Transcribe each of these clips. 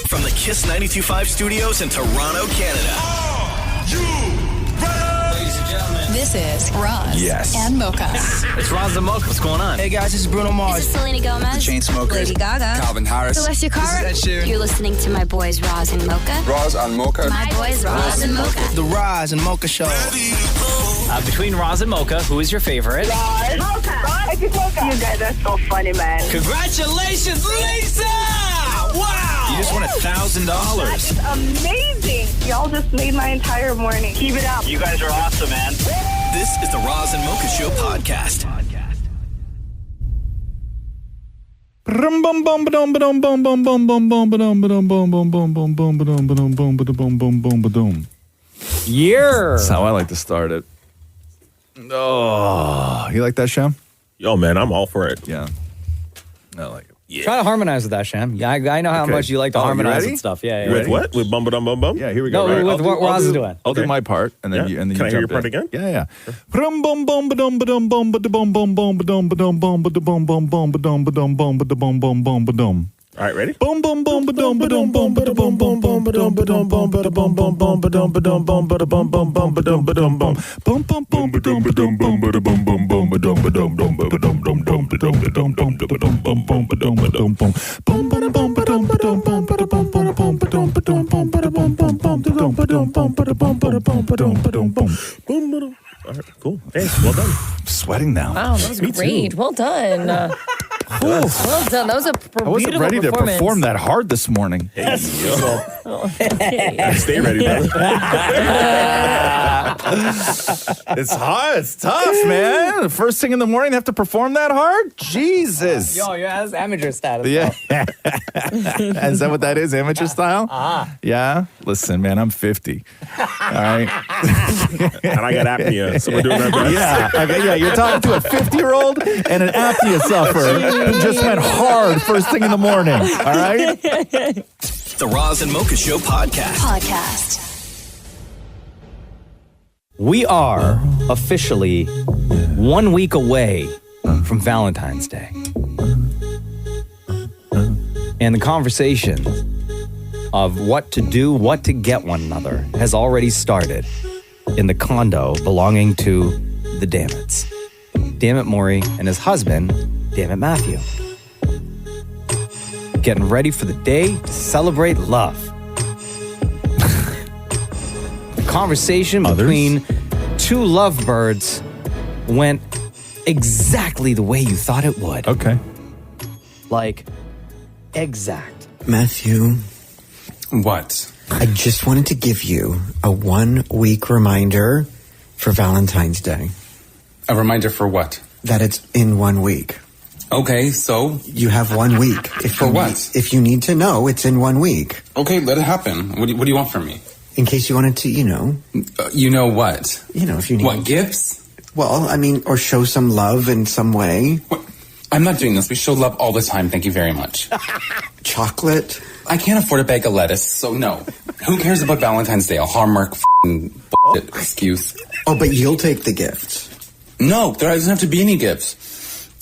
From the Kiss 92.5 studios in Toronto, Canada. Ladies and gentlemen, this is Roz and Mocha. It's Roz and Mocha. What's going on? Hey guys, this is Bruno Mars. This is Selena Gomez. The Chainsmokers. Lady Gaga. Calvin Harris. Celestia Cara. This is Ed Sheeran. You're listening to my boys Roz and Mocha. Roz and Mocha. My boys Roz and Mocha. The Roz and Mocha Show. Between Roz and Mocha, who is your favorite? Roz. Mocha. Roz. Mocha. You guys are so funny, man. Congratulations, Lisa! Wow! You just won $1,000. That is amazing. Y'all just made my entire morning. Keep it up. You guys are awesome, man. This is the Roz and Mocha Show podcast. Yeah. That's how I like to start it. Oh, you like that, Shem? Yo, man, I'm all for it. Yeah. I like it. Yeah. Try to harmonize with that, Shem. Yeah, I know how much you like to harmonize with stuff. Yeah. With what? With bum ba dum bum bum? Yeah, here we go. No, right? with what Roz is doing. I'll do my part, and then you Can I hear your jump part in. again? Yeah. Bum bum bum ba-dum ba-dum bum ba-dum bum bum ba-dum ba-dum bum ba-dum bum bum ba-dum ba-dum bum ba-dum bum bum ba-dum. All right, ready? Bum bum bum ba-dum ba-dum bum ba-dum bum bum ba-dum ba-dum bum ba-dum bum bum ba-dum ba-dum bum ba-dum bum bum ba-dum ba-dum bum bum bum bum ba-dum ba-dum bum ba-dum bum bum ba-dum ba-dum bum ba-dum dum dum ba-dum ba-dum bum ba-dum bum bum ba-dum ba-dum bum bum ba-dum ba-dum ba-dum bum ba-dum bum ba-dum ba-dum bum ba-dum bum bum ba-dum ba-dum bum ba-dum ba-dum bum. All right, cool. Thanks. Well done. I'm sweating now. Wow, that was great. Well done. Well done. That was a I wasn't ready to perform that hard this morning. Stay ready, man. It's hard. It's tough, man. The first thing in the morning, have to perform that hard? Jesus. Yo, that's amateur status. Yeah. Is that what that is? Amateur style? Yeah? Listen, man, I'm 50. All right? And I got apnea, so we're doing our best. Yeah. Okay, yeah. You're talking to a 50-year-old and an apnea sufferer who just went hard first thing in the morning. All right? The Roz and Mocha Show podcast. We are officially 1 week away from Valentine's Day. And the conversation of what to do, what to get one another has already started in the condo belonging to the Damnits. Dammit Maurie and his husband, Dammit Matthew. Getting ready for the day to celebrate love. The conversation between two lovebirds went exactly the way you thought it would. Okay. Like, exact. Matthew, What? I just wanted to give you a 1 week reminder for Valentine's Day. A reminder for what? That it's in 1 week. Okay, so? You have 1 week. For what? If you need to know, it's in 1 week. Okay, let it happen. What do you want from me? In case you wanted to, you know what? If you need. What, gifts? Well, I mean, or show some love in some way. What? I'm not doing this. We show love all the time. Thank you very much. Chocolate? I can't afford a bag of lettuce, so no. Who cares about Valentine's Day? A Hallmark bullshit excuse. Oh, but you'll take the gifts. No, there doesn't have to be any gifts.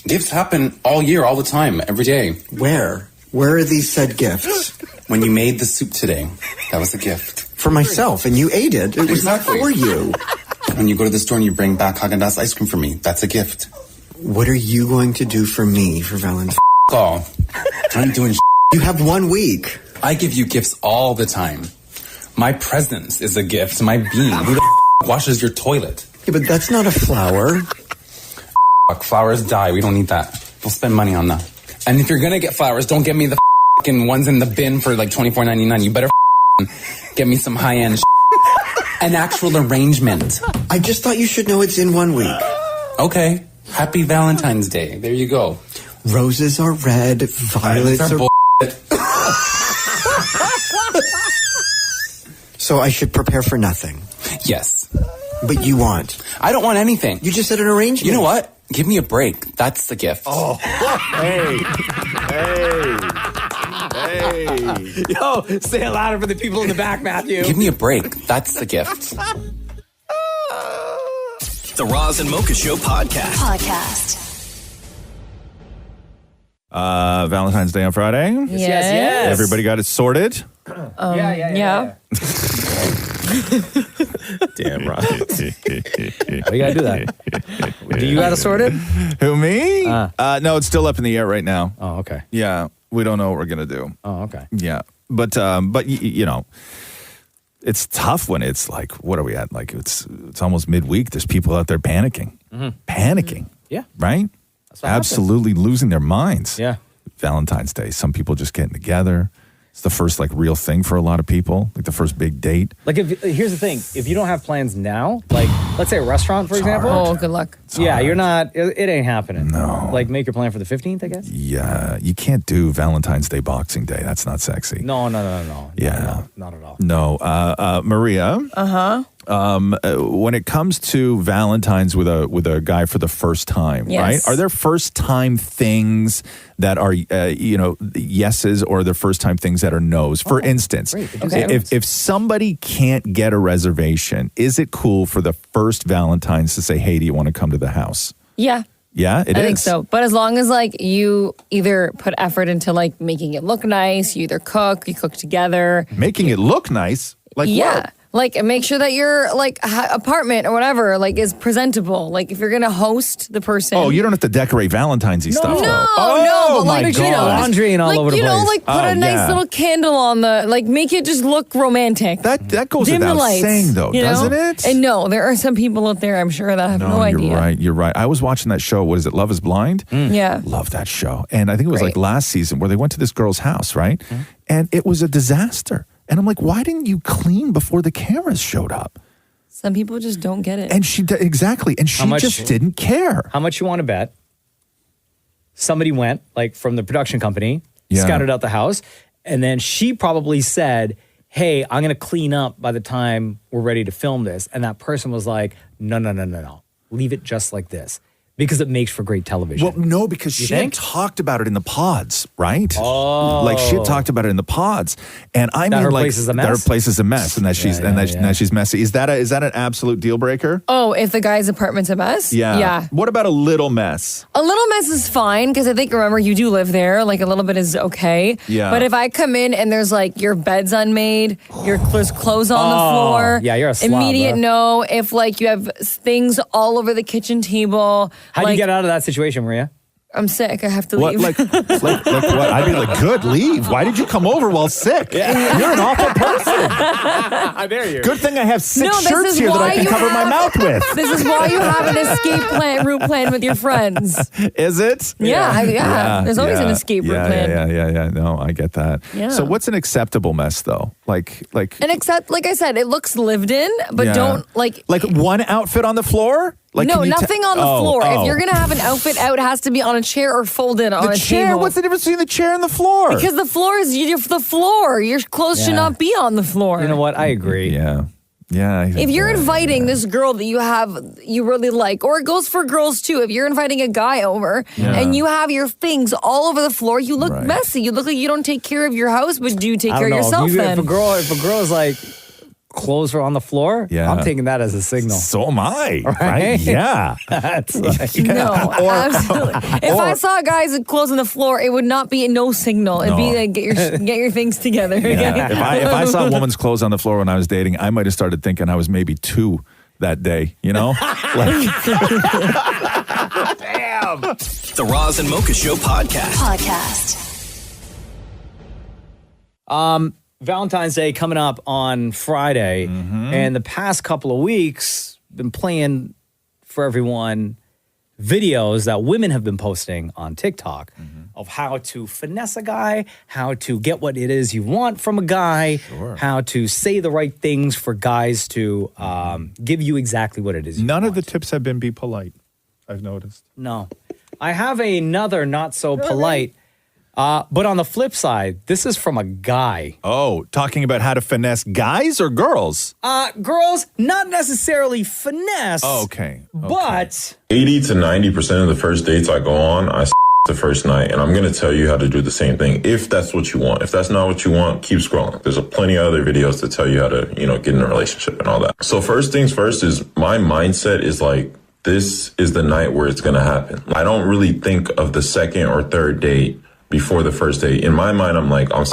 Gifts happen all year, all the time, every day. Where? Where are these said gifts? When you made the soup today, that was a gift. For myself, and you ate it. It was Exactly. for you. When you go to the store and you bring back Haagen-Dazs ice cream for me, that's a gift. What are you going to do for me for Valentine's? All. I'm doing You have 1 week. I give you gifts all the time. My presence is a gift. My being. Who the washes your toilet? Yeah, but that's not a flower. Flowers die. We don't need that. We'll spend money on that. And if you're gonna get flowers, don't get me the ones in the bin for like $24.99. You better get me some high-end an actual arrangement. I just thought you should know it's in 1 week. Okay. Happy Valentine's Day. There you go. Roses are red, violets are bullshit. So I should prepare for nothing. Yes. But you want. I don't want anything. You just said an arrangement. You know what? Give me a break. That's the gift. Oh, hey. Yo, say it louder for the people in the back, Matthew. Give me a break. That's the gift. The Roz and Mocha Show podcast. Valentine's Day on Friday. Yes. Everybody got it sorted. Yeah. Damn, Roz. Why you gotta do that? Do you got it sorted? Who, me? No, it's still up in the air right now. Oh, okay. Yeah, we don't know what we're gonna do. Oh, okay. Yeah, but you know, it's tough when it's like, what are we at? Like it's almost midweek. There's people out there panicking, Yeah, right? That's what Absolutely losing their minds. Yeah. Valentine's Day. Some people just getting together. It's the first like real thing for a lot of people, like the first big date. Like here's the thing: if you don't have plans now, like let's say a restaurant, for example. Oh, good luck. Yeah, you're not. It ain't happening. No. Like make your plan for the 15th, I guess. Yeah, you can't do Valentine's Day, Boxing Day. That's not sexy. No. Yeah, not at all. No, Maria. When it comes to Valentine's with a guy for the first time, Yes. right? Are there first time things that are yeses, or are there first time things that are no's? For instance, if somebody can't get a reservation, is it cool for the first Valentine's to say, "Hey, do you want to come to the house?" Yeah. Yeah, it is. I think so. But as long as like you either put effort into like making it look nice, you either cook, you cook together. Making it look nice, like Yeah. what? Like make sure that your like apartment or whatever like is presentable. Like if you're gonna host the person. Oh, you don't have to decorate Valentine's-y stuff. No, though. but my like God. Laundry and all like, over the you know, place. like put a nice little candle on the like make it just look romantic. That goes Dim the without lights, saying, though, you know? doesn't it? And no, there are some people out there I'm sure that have no idea. You're right. I was watching that show. What is it? Love is Blind? Yeah. Love that show. And I think it was like Great. last season where they went to this girl's house, right? And it was a disaster. And I'm like, why didn't you clean before the cameras showed up? Some people just don't get it. And she exactly. And she just didn't care. How much you want to bet? Somebody went, like from the production company, Yeah. scouted out the house, and then she probably said, "Hey, I'm going to clean up by the time we're ready to film this." And that person was like, No. Leave it just like this. Because it makes for great television. Well, no, because she had talked about it in the pods, right? Oh, like she had talked about it in the pods, and I That mean, her like place is a mess? that her place is a mess, and that she's that she's messy. Is that an absolute deal breaker? Oh, if the guy's apartment's a mess? Yeah. Yeah. What about a little mess? A little mess is fine because I think, remember, you do live there. Like a little bit is okay. Yeah. But if I come in and there's like your bed's unmade, there's clothes on the floor. yeah, you're a slob, immediate bro. no. If like you have things all over the kitchen table. How do you get out of that situation, Maria? I'm sick. I have to What, leave. like what? I'd be like, good, leave. Why did you come over while sick? You're an awful person. I dare you. Good thing I have 6 No, this shirts is here that why I can you cover my have- mouth with. This is why you have an escape route plan with your friends. Is it? Yeah. There's always an escape route plan. Yeah. No, I get that. Yeah. So what's an acceptable mess though? Like And except, like I said, it looks lived in, but Yeah. don't like one outfit on the floor? Like, no, can you nothing on the floor. Oh. If you're going to have an outfit out, it has to be on a chair or folded on The a chair? table. What's the difference between the chair and the floor? Because the floor is the floor. Your clothes should Yeah. not be on the floor. You know what? I agree. Yeah. I think If you're that- inviting this girl that you really like, or it goes for girls too. If you're inviting a guy over and you have your things all over the floor, you look messy. You look like you don't take care of your house, but do you take I care don't of know. yourself If then? a girl is like clothes are on the floor, Yeah. I'm taking that as a signal. So am I, right? Yeah. That's like, No, absolutely. If I saw guys with clothes on the floor, it would not be no signal. It'd be No. like get your things together. Yeah. If I saw a woman's clothes on the floor when I was dating, I might have started thinking I was maybe 2 that day, you know? Damn. The Roz and Mocha Show podcast. Valentine's Day coming up on Friday, and the past couple of weeks been playing for everyone videos that women have been posting on TikTok of how to finesse a guy, how to get what it is you want from a guy, how to say the right things for guys to give you exactly what it is you None want. of the tips have been be polite, I've noticed. No. I have another not so polite, but on the flip side, this is from a guy. Oh, talking about how to finesse guys or girls? Girls, not necessarily finesse. Oh, okay. But 80 to 90% of the first dates I go on, I the first night, and I'm going to tell you how to do the same thing if that's what you want. If that's not what you want, keep scrolling. There's plenty of other videos to tell you how to, get in a relationship and all that. So first things first is my mindset is like, this is the night where it's going to happen. I don't really think of the second or third date before the first date. In my mind, I'm like, I'm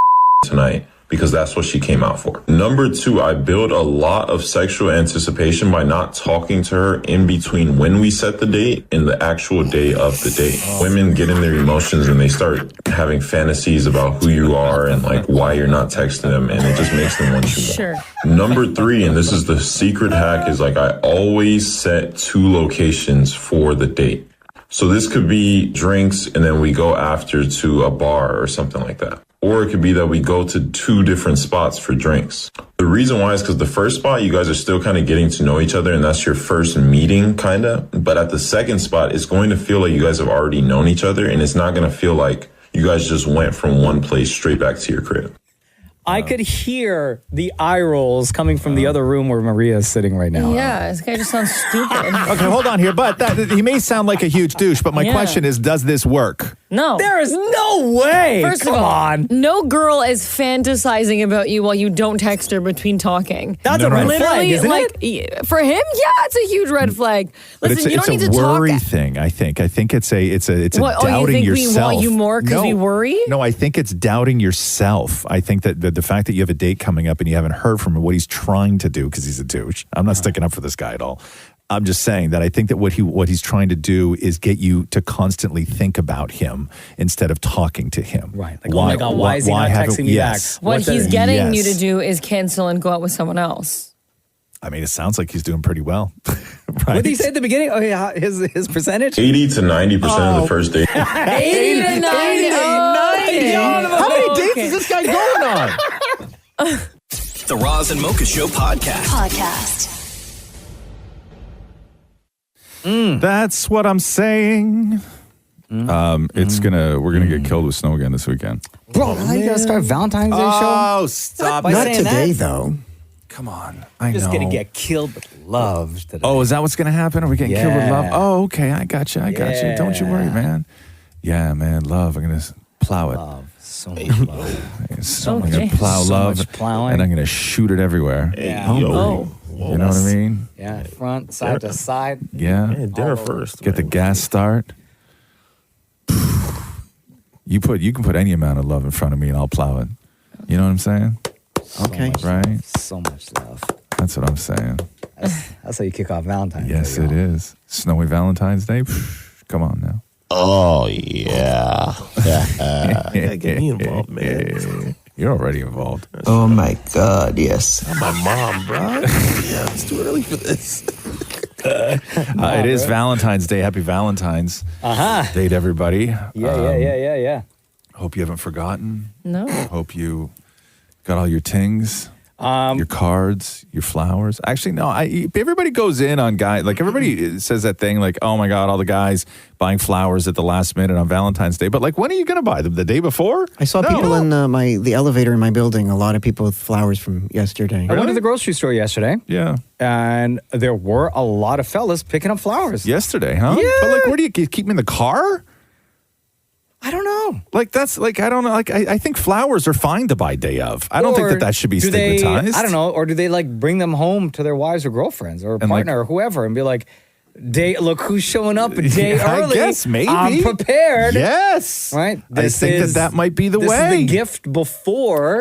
tonight because that's what she came out for. Number 2, I build a lot of sexual anticipation by not talking to her in between when we set the date and the actual day of the date. Women get in their emotions and they start having fantasies about who you are and like why you're not texting them, and it just makes them want you more. Sure. Number 3, and this is the secret hack, is like I always set 2 locations for the date. So this could be drinks and then we go after to a bar or something like that. Or it could be that we go to 2 different spots for drinks. The reason why is because the first spot, you guys are still kind of getting to know each other and that's your first meeting kind of. But at the second spot, it's going to feel like you guys have already known each other and it's not going to feel like you guys just went from one place straight back to your crib. I could hear the eye rolls coming from the other room where Maria is sitting right now. Yeah, this guy just sounds stupid. Okay, hold on here. But he may sound like a huge douche, but my question is, does this work? No. There is no way. First Come of all, on. no girl is fantasizing about you while you don't text her between talking. That's a red flag, isn't it? For him, yeah, it's a huge red flag. Listen, you don't need to it's a worry talk. thing. I think it's a What, doubting you think yourself. we want you more because we worry? No, I think it's doubting yourself. I think that the fact that you have a date coming up and you haven't heard from him what he's trying to do, because he's a douche. I'm not sticking up for this guy at all. I'm just saying that I think that what he's trying to do is get you to constantly think about him instead of talking to him. Right. Like, oh my God, why is he not texting me back? What he's getting you to do is cancel and go out with someone else. I mean, it sounds like he's doing pretty well. Right? What did he say at the beginning? Oh, yeah, his percentage? 80 to 90% of the first date. 80 to 90. How many dates is this guy going on? The Roz and Mocha Show podcast. That's what I'm saying. We're gonna get killed with snow again this weekend. Bro, how you gotta start Valentine's Day show? Oh, stop! Not today, though. Come on, I'm just gonna get killed with love today. Oh, is that what's gonna happen? Are we getting killed with love? Oh, okay, I got you. Don't you worry, man. Yeah, man, love. I'm gonna plow it. Love. So much love. I'm gonna plow So love, much plowing. and I'm gonna shoot it everywhere. Yeah. You know what I mean? Yeah, front, side to side. Yeah. Dinner first. Get the gas start. You can put any amount of love in front of me and I'll plow it. You know what I'm saying? Okay. Right? So much love. That's what I'm saying. That's how you kick off Valentine's Day. Yes, it is. Snowy Valentine's Day. Come on now. Oh, yeah. Get me involved, man. You're already involved. Oh my God, yes. I'm my mom, bro. Yeah, it's too early for this. It is Valentine's Day. Happy Valentine's Day to everybody. Yeah. Hope you haven't forgotten. No. Hope you got all your tings. Your cards, your flowers. Actually, no. Everybody goes in on guys. Like everybody says that thing. Like, oh my God, all the guys buying flowers at the last minute on Valentine's Day. But like, when are you going to buy them? The day before? I saw people in the elevator in my building. A lot of people with flowers from yesterday. I went to the grocery store yesterday. Yeah. And there were a lot of fellas picking up flowers. Yesterday, huh? Yeah. But like, where do you keep them in the car? I don't know. Like, that's like, I don't know. Like, I think flowers are fine to buy day of. I don't think that should be stigmatized. I don't know. Or do they like bring them home to their wives or girlfriends or partner or whoever and be like, look who's showing up a day early. I guess, maybe. I'm prepared. Yes. Right? I think that might be the way. This is the gift before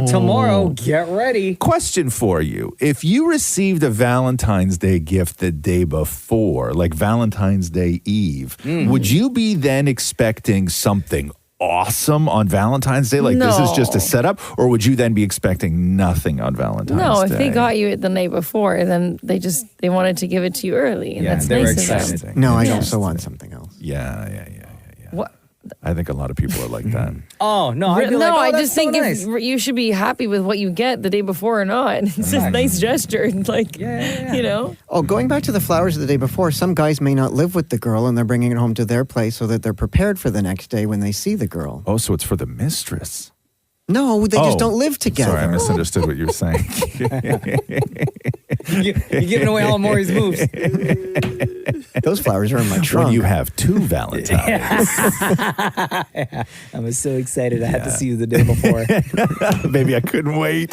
tomorrow. Get ready. Question for you. If you received a Valentine's Day gift the day before, like Valentine's Day Eve, would you be then expecting something awesome on Valentine's Day? Like, this is just a setup? Or would you then be expecting nothing on Valentine's Day? No, if they got you it the night before, then they wanted to give it to you early. And that's nice of them. No, I also want something else. Yeah. What? I think a lot of people are like that. Oh, no. I just think if you should be happy with what you get the day before or not. It's a nice gesture. Like, you know. Oh, going back to the flowers of the day before, some guys may not live with the girl and they're bringing it home to their place so that they're prepared for the next day when they see the girl. Oh, so it's for the mistress. No, they just don't live together. Sorry, I misunderstood what you were saying. You're giving away all of Maurie's moves. Those flowers are in my trunk. When you have 2 Valentines. I was so excited. I had to see you the day before. Baby, I couldn't wait.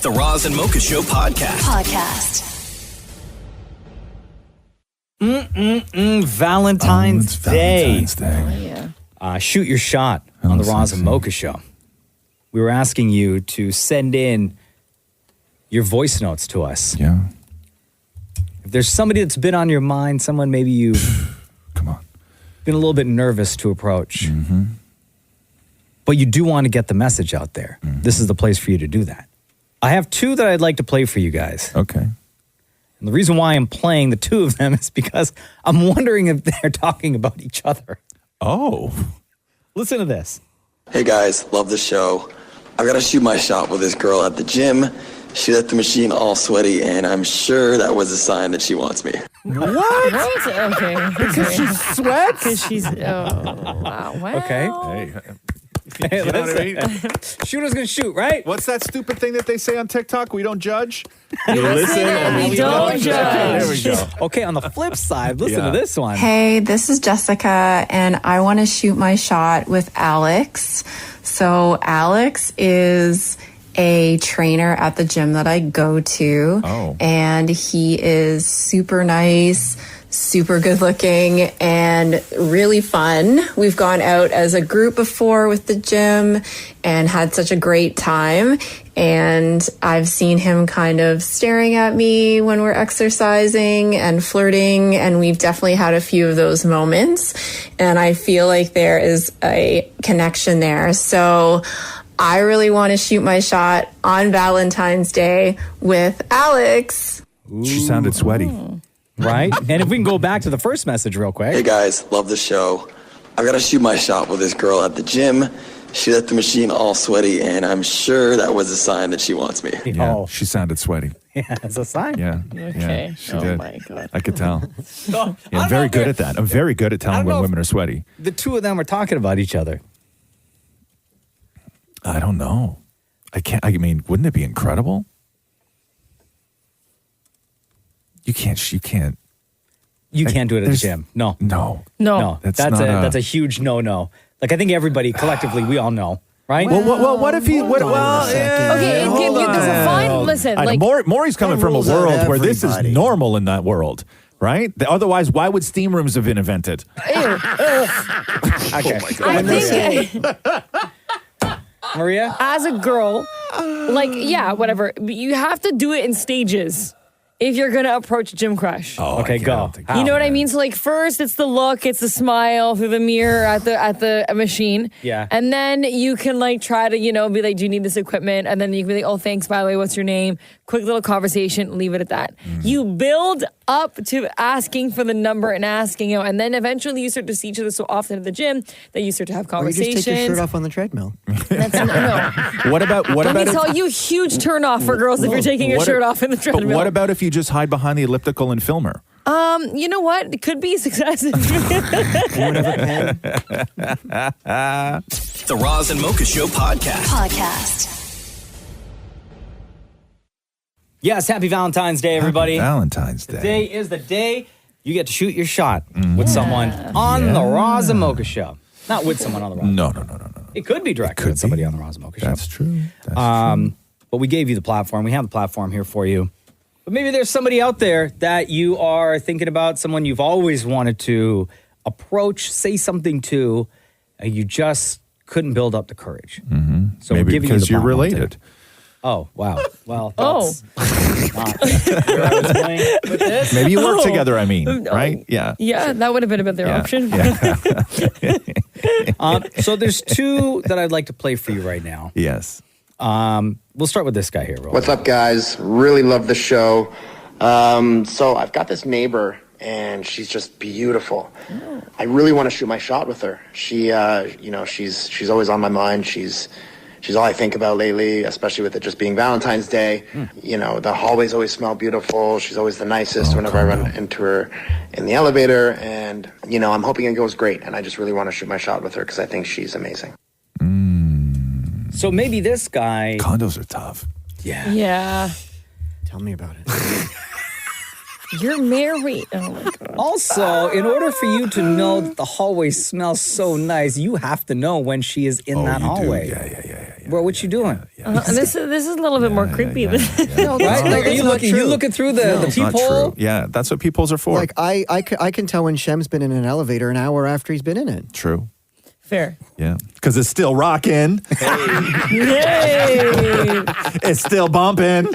The Roz and Mocha Show podcast. Valentine's Day. Valentine's Day. Oh, yeah. Shoot your shot on the Roz and Mocha Show. We were asking you to send in your voice notes to us. Yeah. If there's somebody that's been on your mind, someone maybe you've Come on. been a little bit nervous to approach, but you do want to get the message out there, this is the place for you to do that. I have two that I'd like to play for you guys. Okay. And the reason why I'm playing the two of them is because I'm wondering if they're talking about each other. Oh. Listen to this. Hey guys, love the show. I gotta shoot my shot with this girl at the gym. She left the machine all sweaty, and I'm sure that was a sign that she wants me. What? Okay. Because she sweats? Because she's... Oh, wow. Well, Okay. Hey, you know what I mean? Shooter's gonna shoot, right? What's that stupid thing that they say on TikTok? We don't judge? You listen and we don't judge. There we go. Okay, on the flip side, listen to this one. Hey, this is Jessica, and I want to shoot my shot with Alex. So Alex is a trainer at the gym that I go to. Oh. And he is super nice, super good looking, and really fun. We've gone out as a group before with the gym and had such a great time. And I've seen him kind of staring at me when we're exercising and flirting, and we've definitely had a few of those moments. And I feel like there is a connection there. So I really want to shoot my shot on Valentine's Day with Alex. She sounded sweaty. Right? And if we can go back to the first message real quick. Hey guys, love the show. I gotta shoot my shot with this girl at the gym. She left the machine all sweaty, and I'm sure that was a sign that she wants me. Yeah, she sounded sweaty. Yeah, it's a sign. Yeah. Okay. Yeah, she Oh did. my God. I could tell. So, Yeah, I'm very good at that. I'm very good at telling when women are sweaty. The two of them are talking about each other. I don't know. I mean, wouldn't it be incredible? You can't. You can't do it at the gym. No. No. That's a huge no. Like, I think everybody collectively, we all know, right? Well, what if he? Okay, there's a fine. Listen, I know, like Maury's coming from a rules out world where this is everybody. normal in that world, right? Otherwise, why would steam rooms have been invented? Okay. I think Maria? as a girl, like, yeah, whatever. You have to do it in stages if you're going to approach Gym Crush. Oh, Okay, go. You know what I mean? So, like, first it's the look, it's the smile through the mirror at the machine. Yeah. And then you can, like, try to, be like, do you need this equipment? And then you can be like, oh, thanks, by the way, what's your name? Quick little conversation, leave it at that. You build up to asking for the number and asking out, and then eventually you start to see each other so often at the gym that you start to have Or you conversations. just take your shirt off on the treadmill. That's no. What about Let me if- tell you, huge turn off for girls if you're taking your what shirt if- off in the treadmill. But what about if you just hide behind the elliptical and film her? You know what? It could be a success. The Roz and Mocha Show podcast. Yes, happy Valentine's Day, everybody. Valentine's Day. Today is the day you get to shoot your shot with someone on the Roz and Mocha Show. Not with someone on the Roz. No. It could be directed at somebody on the Roz and Mocha Show. That's true. That's true. But we gave you the platform. We have the platform here for you. But maybe there's somebody out there that you are thinking about, someone you've always wanted to approach, say something to, and you just couldn't build up the courage. So Maybe we're giving because you the you're platform related. today. Oh, wow. Well, Oh. that's not where I was going with this. Maybe you work Oh. together, I mean, right? Yeah. Yeah, that would have been a better option. So there's two that I'd like to play for you right now. Yes. We'll start with this guy here. What's up, guys? Really love the show. So I've got this neighbor, and she's just beautiful. I really want to shoot my shot with her. She, she's always on my mind. She's all I think about lately, especially with it just being Valentine's Day. The hallways always smell beautiful. She's always the nicest whenever I run into her in the elevator. And, I'm hoping it goes great. And I just really want to shoot my shot with her because I think she's amazing. So maybe this guy... Condos are tough. Yeah. Yeah. Tell me about it. You're married. Oh, my God. Also, in order for you to know that the hallway smells so nice, you have to know when she is in that hallway. Yeah. Bro, what you doing? This is a little bit more creepy. No, right? Like, are you looking through the It's not peephole? true. Yeah, that's what peepholes are for. Like, I can tell when Shem's been in an elevator an hour after he's been in it. True. Fair. Yeah, because it's still rocking. Yay! It's still bumping.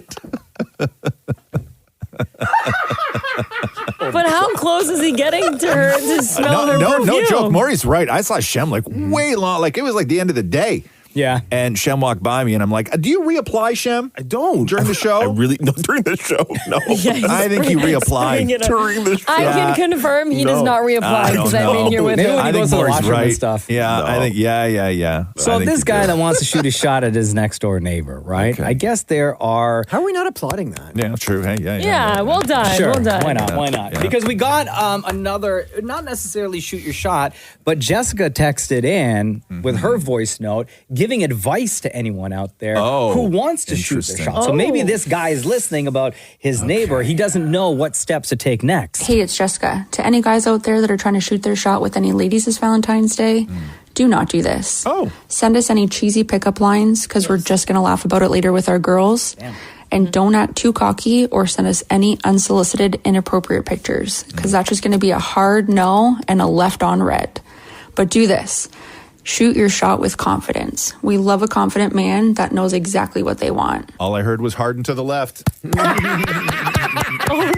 But how close is he getting to her to smell her perfume? No joke. Maurie's right. I saw Shem like way long. Like it was like the end of the day. Yeah. And Shem walked by me and I'm like, do you reapply, Shem? I don't. During the show? During the show, no. I think he reapplied. During the show. I can confirm he does not reapply because I'm in here with Maybe him. when he goes to the washroom and stuff. Yeah, I think, yeah. So this guy that wants to shoot a shot at his next door neighbor, right? Okay. I guess there are... How are we not applauding that? Yeah, true. Hey, Yeah, well done. Sure. Well done. Why not? Yeah. Because we got another, not necessarily shoot your shot, but Jessica texted in with her voice note giving advice to anyone out there who wants to shoot their shot. So maybe this guy is listening about his neighbor. He doesn't know what steps to take next. Hey, it's Jessica. To any guys out there that are trying to shoot their shot with any ladies this Valentine's Day, do not do this. Send us any cheesy pickup lines because we're just going to laugh about it later with our girls. And don't act too cocky or send us any unsolicited, inappropriate pictures because that's just going to be a hard no and a left on red. But do this. Shoot your shot with confidence. We love a confident man that knows exactly what they want. All I heard was harden to the left. Oh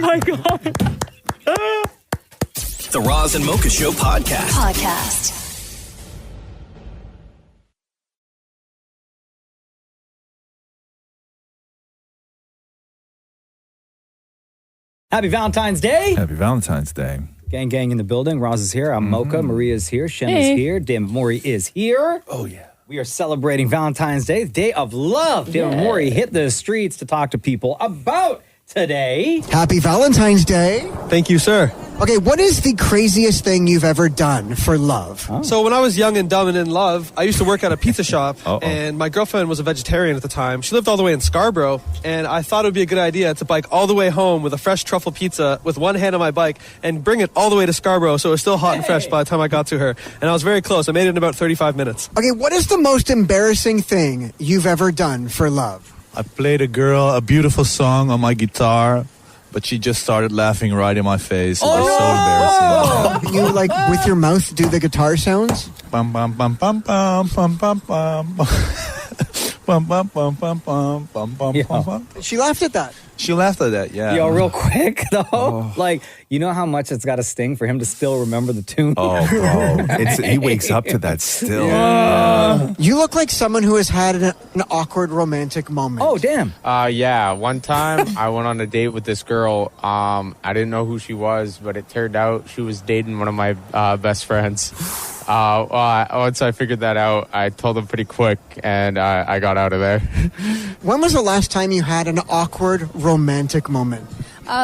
my God. The Roz and Mocha Show podcast. Happy Valentine's Day. Happy Valentine's Day. Gang in the building. Roz is here. I'm Mocha. Maria is here. Shem is here. Maurie is here. Oh, yeah. We are celebrating Valentine's Day, the day of love. Dim and Maurie hit the streets to talk to people about today. Happy Valentine's Day. Thank you, sir. Okay, what is the craziest thing you've ever done for love? So when I was young and dumb and in love, I used to work at a pizza shop, and my girlfriend was a vegetarian at the time. She lived all the way in Scarborough, and I thought it would be a good idea to bike all the way home with a fresh truffle pizza with one hand on my bike and bring it all the way to Scarborough so it was still hot and fresh by the time I got to her. And I was very close. I made it in about 35 minutes. Okay, what is the most embarrassing thing you've ever done for love? I played a girl a beautiful song on my guitar, but she just started laughing right in my face. It was so embarrassing. You, like, with your mouth, do the guitar sounds? Bum, bum, bum, bum, bum, bum, bum, bum. Bum, bum, bum, bum, bum, bum, bum, bum. She laughed at that. She laughed at that, yeah. Yo, real quick, though. Like, you know how much it's got to sting for him to still remember the tune? Oh, bro. He wakes up to that still. You look like someone who has had an awkward romantic moment. Oh, damn. Yeah, one time I went on a date with this girl. I didn't know who she was, but it turned out she was dating one of my best friends. Once I figured that out, I told him pretty quick, and I got out of there. When was the last time you had an awkward romantic moment?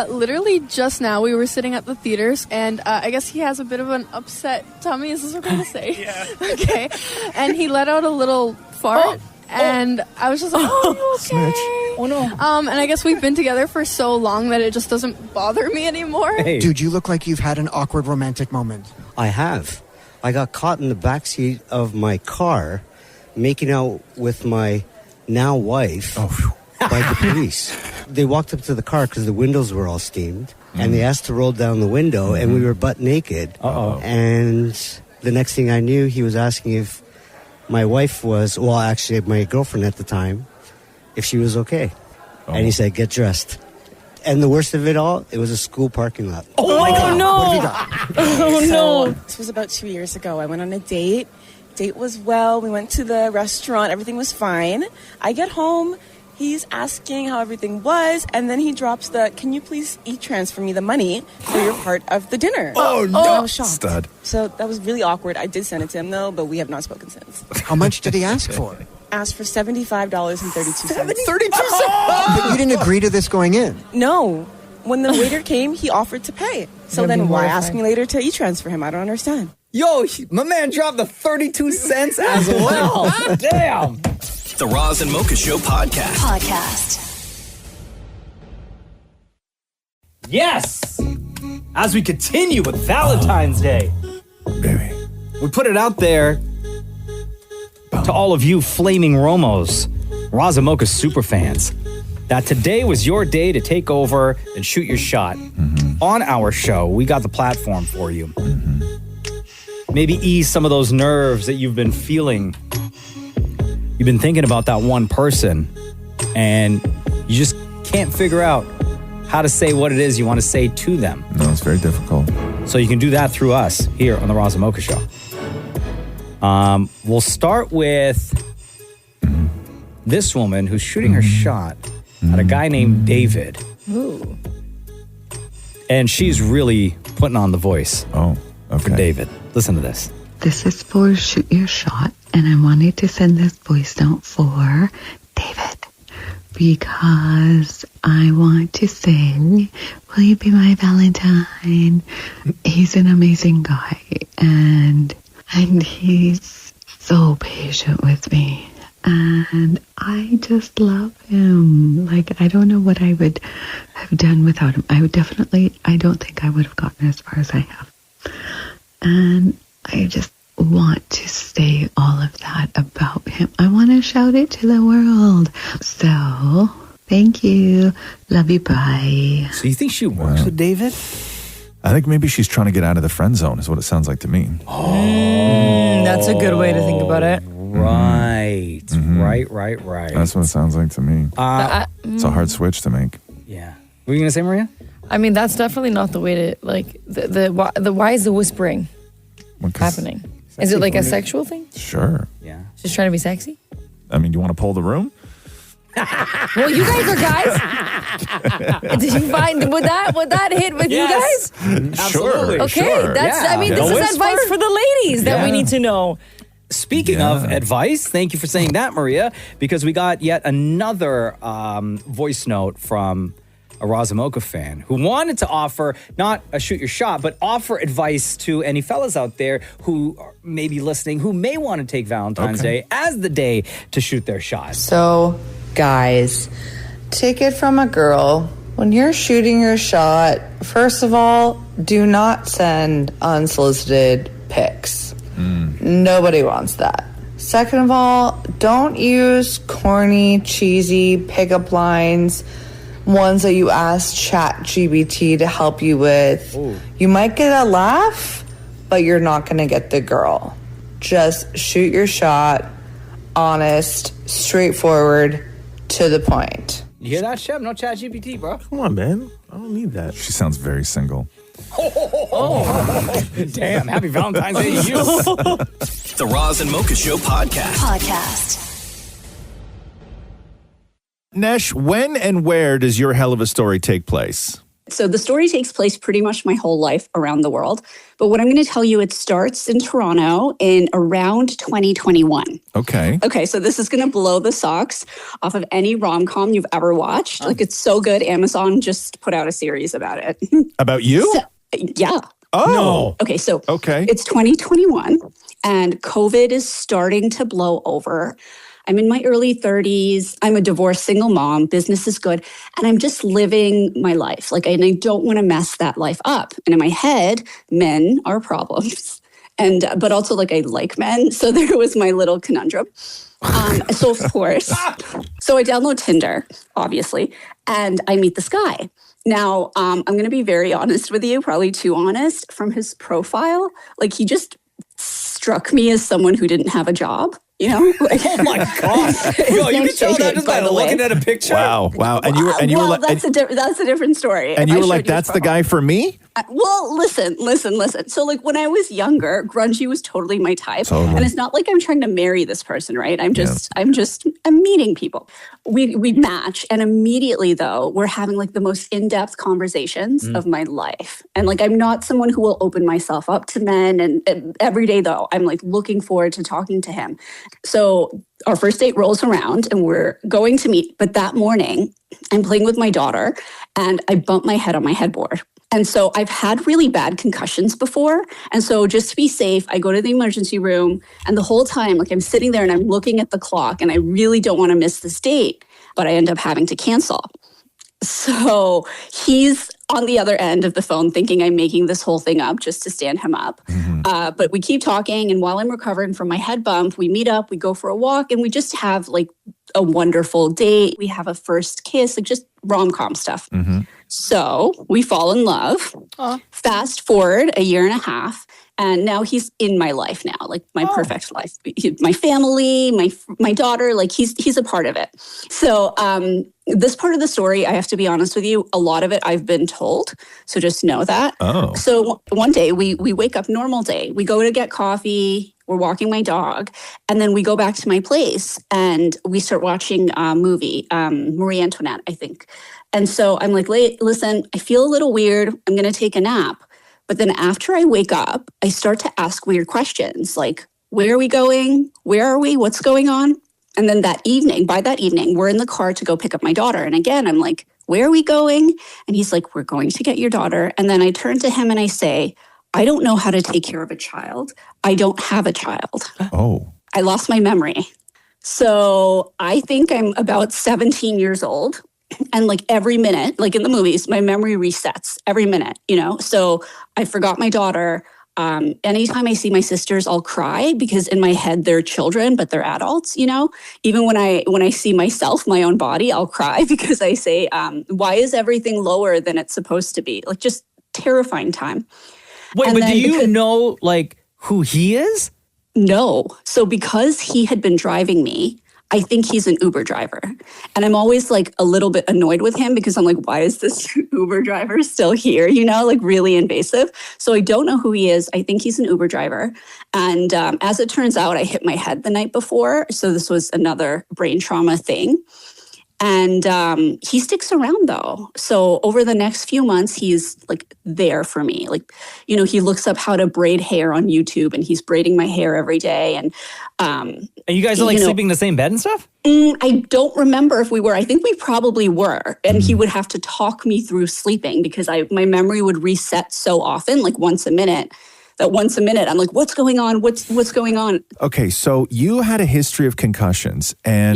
Literally just now. We were sitting at the theaters, and I guess he has a bit of an upset tummy. Is this what I'm going to say? Yeah. Okay. And he let out a little fart, and I was just like, oh, you okay? Snitch. Oh, no. And I guess we've been together for so long that it just doesn't bother me anymore. Hey. Dude, you look like you've had an awkward romantic moment. I have. I got caught in the backseat of my car making out with my now wife by the police. They walked up to the car because the windows were all steamed, and they asked to roll down the window, and we were butt naked. And the next thing I knew, he was asking if my wife was, well, actually my girlfriend at the time, if she was okay. And he said, get dressed. And the worst of it all, it was a school parking lot. Oh my God. No. What have you got? Oh, no. This was about 2 years ago. I went on a date. Date was well. We went to the restaurant. Everything was fine. I get home. He's asking how everything was, and then he drops the, can you please e-transfer me the money for your part of the dinner? Oh, no. I was shocked. Stud. So that was really awkward. I did send it to him, though, but we have not spoken since. How much did he ask for? Asked for $75.32. But you didn't agree to this going in. No. When the waiter came, he offered to pay. So then why ask me later to e-transfer him? I don't understand. Yo, my man dropped the 32 cents as well. Damn. The Roz and Mocha Show podcast. Yes. As we continue with Valentine's Day, baby, we put it out there. to all of you Flaming Romos, Roz and Mocha superfans, that today was your day to take over and shoot your shot. On our show, we got the platform for you. Maybe ease some of those nerves that you've been feeling. You've been thinking about that one person, and you just can't figure out how to say what it is you want to say to them. No, it's very difficult. So you can do that through us here on the Roz and Mocha Show. We'll start with this woman who's shooting her shot at a guy named David. Ooh. And she's really putting on the voice for David. Listen to this. This is for Shoot Your Shot, and I wanted to send this voice note for David because I want to say, will you be my Valentine? He's an amazing guy, and he's so patient with me, and I just love him. Like, I don't know what I would have done without him. I don't think I would have gotten as far as I have. And I just want to say all of that about him. I want to shout it to the world. So, thank you. Love you. Bye. So you think she works with David? I think maybe she's trying to get out of the friend zone is what it sounds like to me. That's a good way to think about it. Right. Right. That's what it sounds like to me. It's a hard switch to make. Yeah. What were you going to say, Maria? I mean, that's definitely not the way to, like, the why is the whispering happening? Is it like a sexual thing? Sure. Yeah. Just trying to be sexy? I mean, you want to pull the room? Well, you guys are guys. Did you find, would that hit with you guys? Absolutely. Okay, sure. This is advice for the ladies that we need to know. Speaking of advice, thank you for saying that, Maria, because we got yet another voice note from a Roz and Mocha fan who wanted to offer, not a shoot your shot, but offer advice to any fellas out there who may be listening, who may want to take Valentine's Day as the day to shoot their shot. So, guys, take it from a girl. When you're shooting your shot, first of all, do not send unsolicited pics. Nobody wants that. Second of all, don't use corny, cheesy pickup lines, ones that you ask ChatGPT to help you with. Ooh. You might get a laugh, but you're not going to get the girl. Just shoot your shot, honest, straightforward, to the point. You hear that, Shep? No ChatGPT, bro. Come on, man. I don't need that. She sounds very single. Damn, happy Valentine's Day to you. The Roz and Mocha Show podcast. Nesh, when and where does your hell of a story take place? So the story takes place pretty much my whole life around the world. But what I'm going to tell you, it starts in Toronto in around 2021. Okay, so this is going to blow the socks off of any rom-com you've ever watched. Like, it's so good. Amazon just put out a series about it. About you? Yeah. Oh. No. Okay, so it's 2021 and COVID is starting to blow over. I'm in my early 30s. I'm a divorced single mom. Business is good. And I'm just living my life. And I don't want to mess that life up. And in my head, men are problems. But also, I like men. So there was my little conundrum. So of course, so I download Tinder, obviously, and I meet this guy. Now, I'm going to be very honest with you, probably too honest. From his profile, he just struck me as someone who didn't have a job. You know? Oh my God! Yo, you can tell that just by looking at a picture. Wow! And you were like, that's a different story. And you were like, that's the guy for me. Well, listen. So, when I was younger, grungy was totally my type, and it's not like I'm trying to marry this person, right? I'm meeting people. We match, and immediately though, we're having the most in-depth conversations of my life, and I'm not someone who will open myself up to men, and every day though, I'm looking forward to talking to him. So our first date rolls around and we're going to meet. But that morning, I'm playing with my daughter and I bump my head on my headboard. And so I've had really bad concussions before. And so just to be safe, I go to the emergency room. And the whole time, I'm sitting there and I'm looking at the clock and I really don't want to miss this date. But I end up having to cancel. So he's on the other end of the phone thinking I'm making this whole thing up just to stand him up. But we keep talking, and while I'm recovering from my head bump, we meet up, we go for a walk, and we just have like a wonderful date. We have a first kiss, like just rom-com stuff. So we fall in love. Fast forward a year and a half, and now he's in my life now, like my perfect life. My family, my daughter, like he's a part of it. So this part of the story, I have to be honest with you, a lot of it I've been told. So just know that. So one day we wake up, normal day. We go to get coffee. We're walking my dog, and then we go back to my place and we start watching a movie, Marie Antoinette, I think. And so I'm like, listen, I feel a little weird. I'm going to take a nap. But then after I wake up, I start to ask weird questions like, where are we going? Where are we? What's going on? And then by that evening, we're in the car to go pick up my daughter. And again, I'm like, where are we going? And he's like, we're going to get your daughter. And then I turn to him and I say, I don't know how to take care of a child. I don't have a child. I lost my memory. So I think I'm about 17 years old. And like every minute, like in the movies, my memory resets every minute, So I forgot my daughter. Anytime I see my sisters, I'll cry because in my head they're children, but they're adults, Even when I see myself, my own body, I'll cry because I say, why is everything lower than it's supposed to be? Like just terrifying time. Wait, but do you know like who he is? No. So because he had been driving me, I think he's an Uber driver. And I'm always like a little bit annoyed with him because I'm like, why is this Uber driver still here? Like really invasive. So I don't know who he is. I think he's an Uber driver. And as it turns out, I hit my head the night before. So this was another brain trauma thing. And he sticks around though. So over the next few months, he's like there for me. Like, he looks up how to braid hair on YouTube and he's braiding my hair every day. And you guys are like sleeping in the same bed and stuff? I don't remember if we were. I think we probably were. And he would have to talk me through sleeping because my memory would reset so often, like once a minute. That once a minute, I'm like, what's going on? What's going on? Okay, so you had a history of concussions, and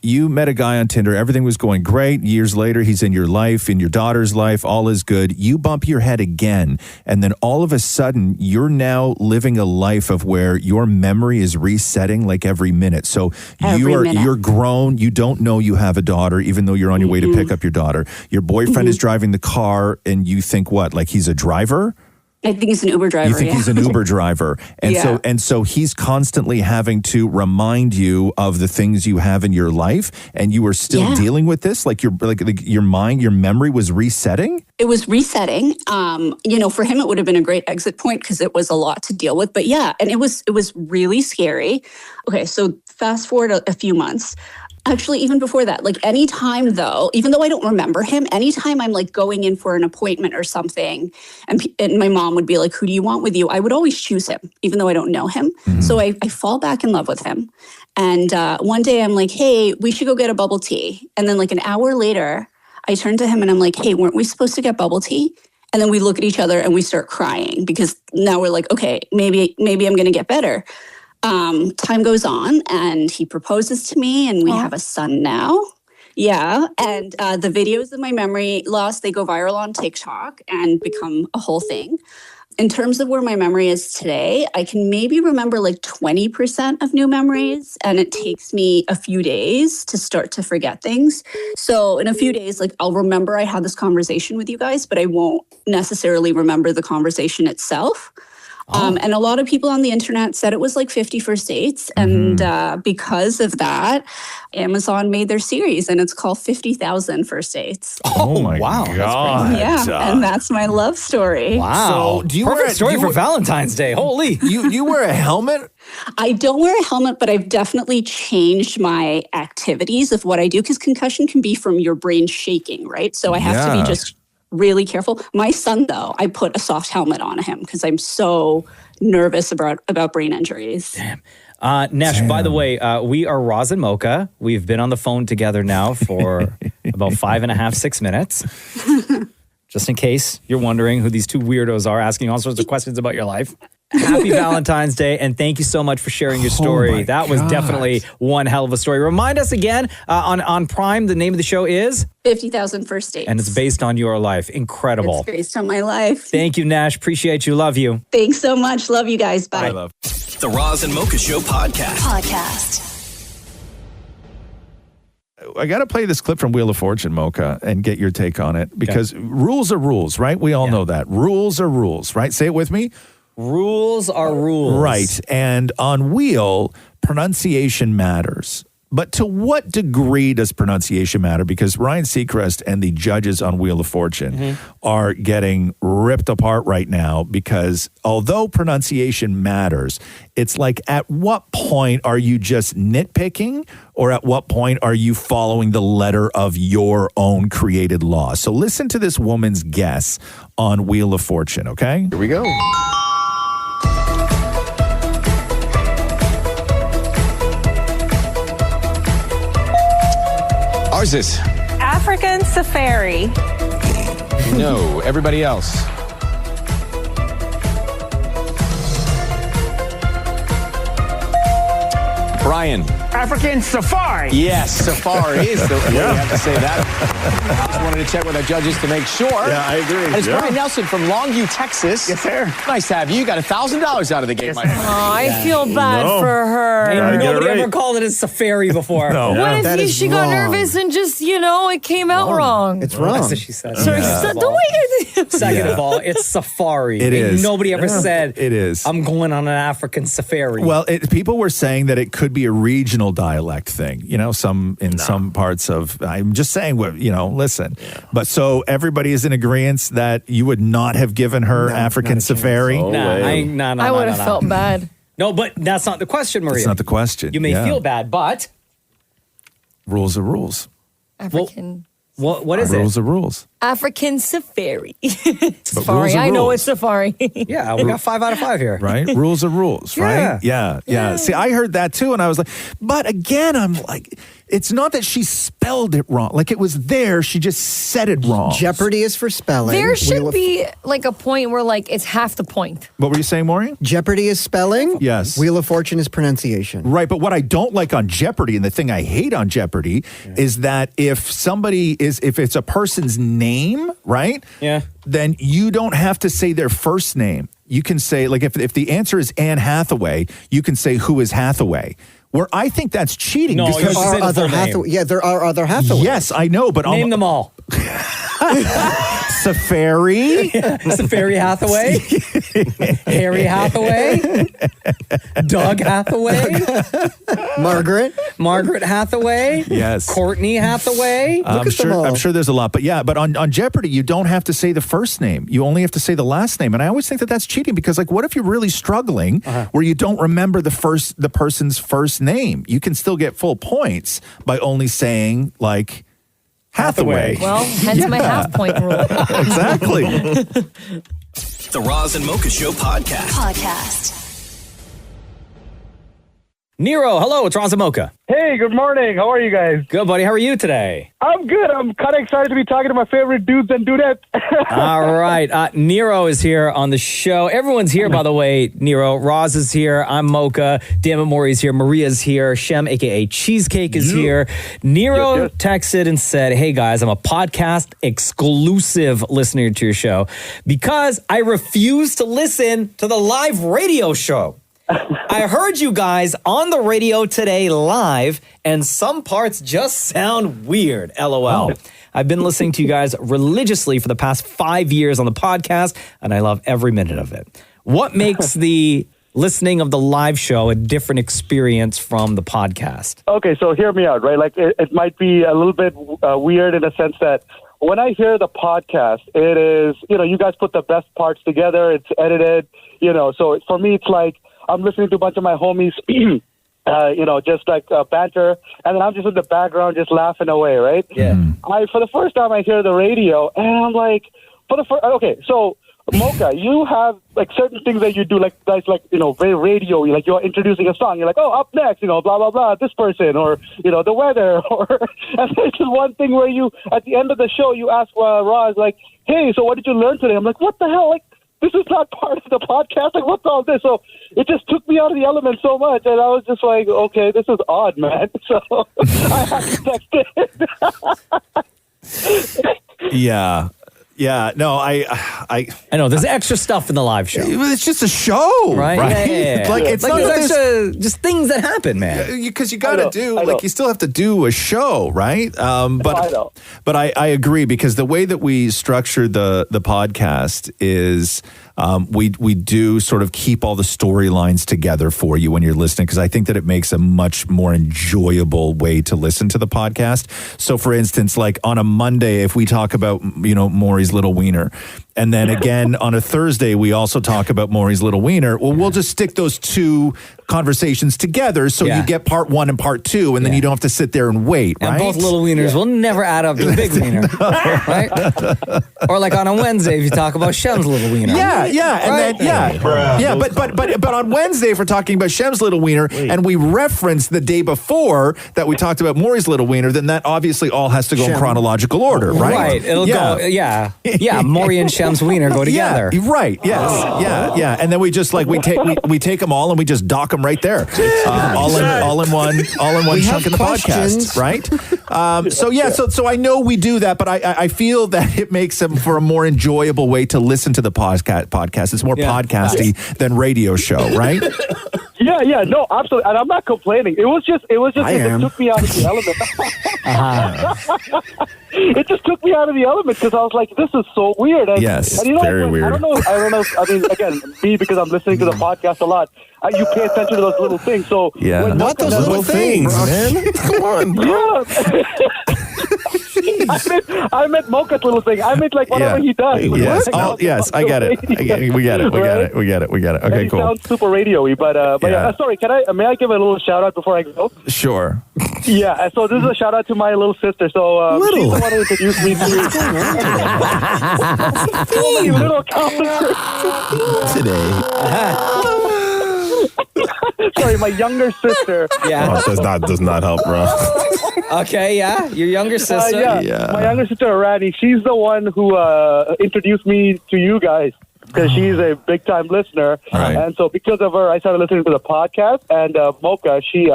you met a guy on Tinder. Everything was going great. Years later, he's in your life, in your daughter's life. All is good. You bump your head again, and then all of a sudden, you're now living a life of where your memory is resetting like every minute. So you're grown. You don't know you have a daughter, even though you're on your way to pick up your daughter. Your boyfriend is driving the car, and you think what? Like he's a driver? I think he's an Uber driver. You think he's an Uber driver. And so he's constantly having to remind you of the things you have in your life, and you are still dealing with this? Like your mind, your memory was resetting? It was resetting. For him it would have been a great exit point because it was a lot to deal with. But and it was really scary. Okay, so fast forward a few months. Actually, even before that, like anytime though, even though I don't remember him, anytime I'm like going in for an appointment or something, and my mom would be like, who do you want with you? I would always choose him, even though I don't know him. So I fall back in love with him. And one day I'm like, hey, we should go get a bubble tea. And then like an hour later, I turn to him and I'm like, hey, weren't we supposed to get bubble tea? And then we look at each other and we start crying because now we're like, okay, maybe I'm going to get better. Time goes on and he proposes to me and we have a son now. Yeah. And the videos of my memory loss, they go viral on TikTok and become a whole thing. In terms of where my memory is today, I can maybe remember like 20% of new memories, and it takes me a few days to start to forget things. So in a few days, like I'll remember I had this conversation with you guys, but I won't necessarily remember the conversation itself. And a lot of people on the internet said it was like 50 First Dates. And because of that, Amazon made their series and it's called 50,000 First Dates. Oh my God. Yeah, and that's my love story. Wow. So Perfect story for Valentine's Day. Holy. You wear a helmet? I don't wear a helmet, but I've definitely changed my activities of what I do because concussion can be from your brain shaking, right? So I have to be just really careful. My son, though, I put a soft helmet on him because I'm so nervous about brain injuries. Damn. Nesh, by the way, we are Roz and Mocha. We've been on the phone together now for about 5.5, 6 minutes. Just in case you're wondering who these two weirdos are asking all sorts of questions about your life. Happy Valentine's Day, and thank you so much for sharing your story. That was definitely one hell of a story. Remind us again, on Prime, the name of the show is? 50,000 First Dates. And it's based on your life. Incredible. It's based on my life. Thank you, Nash. Appreciate you. Love you. Thanks so much. Love you guys. Bye. Love. The Roz and Mocha Show podcast. I got to play this clip from Wheel of Fortune, Mocha, and get your take on it, because rules are rules, right? We all know that. Rules are rules, right? Say it with me. Rules are rules. Right. And on Wheel, pronunciation matters. But to what degree does pronunciation matter? Because Ryan Seacrest and the judges on Wheel of Fortune are getting ripped apart right now, because although pronunciation matters, it's like, at what point are you just nitpicking, or at what point are you following the letter of your own created law? So listen to this woman's guess on Wheel of Fortune, okay? Here we go. Ours is African safari. no. Everybody else. Brian. African safari. Yes, safari is the way you have to say that. Just wanted to check with our judges to make sure. Yeah, I agree. And it's Yeah. Brian Nelson from Longview, Texas. Yes, sir. Nice to have you. You got $1,000 out of the gate, my friend. Oh, I feel bad for her. Ain't nobody ever called it a safari before. What if she got nervous and just, it came out wrong? It's wrong. That's what she said. Sorry, don't wait. Second of all, it's safari. It Ain't is. Nobody ever said, it is. I'm going on an African safari. Well, people were saying that it could be a regional dialect thing. Some parts of. I'm just saying. Listen. Yeah. But so everybody is in agreement that you would not have given her African safari. I would have felt bad. No, but that's not the question, Maria. That's not the question. You may feel bad, but rules are rules. African. What is it? Rules are rules. African safari. rules Safari. are I know rules. it's safari. Yeah, we got 5 out of 5 here. Right? Rules are rules, right? Yeah. Yeah. See, I heard that too, and I was like, but again, I'm like, it's not that she spelled it wrong. Like, it was there, she just said it wrong. Jeopardy is for spelling. There should be like a point where it's half the point. What were you saying, Maury? Jeopardy is spelling. Yes. Wheel of Fortune is pronunciation. Right, but what I don't like on Jeopardy, and the thing I hate on Jeopardy, is that if it's a person's name, right? Yeah. Then you don't have to say their first name. You can say, like, if the answer is Anne Hathaway, you can say, who is Hathaway? Where I think that's cheating. No, because you should say the full name. Yeah, there are other Hathaways. Yes, I know, but Name them all. Safari, Safari Hathaway, Harry Hathaway, Doug Hathaway, Margaret Hathaway, yes, Courtney Hathaway. I'm sure there's a lot, but on Jeopardy, you don't have to say the first name. You only have to say the last name, and I always think that that's cheating, because what if you're really struggling where you don't remember the person's first name? You can still get full points by only saying Hathaway. Well, hence my half point rule. Exactly. The Roz and Mocha Show podcast. Nero, hello, it's Roz and Mocha. Hey, good morning. How are you guys? Good, buddy. How are you today? I'm good. I'm kind of excited to be talking to my favorite dudes and dudettes. All right. Nero is here on the show. Everyone's here, by the way. Nero. Roz is here. I'm Mocha. Damn, Maurie's here. Maria's here. Shem, a.k.a. Cheesecake, is here. Nero texted and said, hey, guys, I'm a podcast exclusive listener to your show because I refuse to listen to the live radio show. I heard you guys on the radio today live, and some parts just sound weird. LOL. I've been listening to you guys religiously for the past 5 years on the podcast, and I love every minute of it. What makes the listening of the live show a different experience from the podcast? Okay, so hear me out, right? It might be a little bit weird in a sense that when I hear the podcast, it is, you guys put the best parts together. It's edited, so for me, it's like I'm listening to a bunch of my homies, just banter, and then I'm just in the background just laughing away, right? Yeah. For the first time, I hear the radio, and I'm like, okay, so Mocha, you have certain things that you do, very radio, you're introducing a song, you're like, oh, up next, blah, blah, blah, this person, or, the weather, and there's just one thing where you, at the end of the show, you ask Roz, hey, so what did you learn today? I'm like, what the hell? this is not part of the podcast. Like, what's all this? So it just took me out of the element so much, and I was just like, okay, this is odd, man. So I had to text it. Yeah. Yeah, no, I know there's extra stuff in the live show. It's just a show, right? Yeah. Like it's like not there's extra, just things that happen, man. Because you got to do like you still have to do a show, right? But I agree because the way that we structure the podcast is we do sort of keep all the storylines together for you when you're listening because I think that it makes a much more enjoyable way to listen to the podcast. So, for instance, like on a Monday, if we talk about Maury's Little Wiener. And then again, on a Thursday, we also talk about Maury's Little Wiener. Well, we'll just stick those two conversations together so you get part 1 and part 2, and then you don't have to sit there and wait, and right? both little wieners will never add up to the big wiener, right? Or like on a Wednesday, if you talk about Shem's Little Wiener. But on Wednesday, if we're talking about Shem's Little Wiener, and we reference the day before that we talked about Maury's Little Wiener, then that obviously all has to go in chronological order, right? Right. It'll go, Maury and Shem's wiener go together. Yeah, right. Yes. Yeah. And then we just like we take them all and we just dock them right there, all in one chunk of the podcast, right? So I know we do that, but I feel that it makes them for a more enjoyable way to listen to the podcast. It's more podcasty than radio show, right? Yeah, no, absolutely, and I'm not complaining. It was just it took me out of the element. It just took me out of the element because I was like, this is so weird. And, yes, and very weird. I don't know. I mean, again, me because I'm listening to the podcast a lot. You pay attention to those little things. So not those little things, man. Come on, bro. I meant Mocha's little thing. I meant like whatever he does. Yes, I get it. We get it. Okay, cool. Sounds super radio-y, but sorry. May I give a little shout out before I go? Sure. Yeah. So this is a shout out to my little sister. So she's the one who introduced me to so many little comments today. Sorry, my younger sister. Yeah, does not help, bro. Okay, your younger sister. My younger sister, Rani. She's the one who introduced me to you guys because she's a big time listener, and so because of her, I started listening to the podcast. And Mocha, she.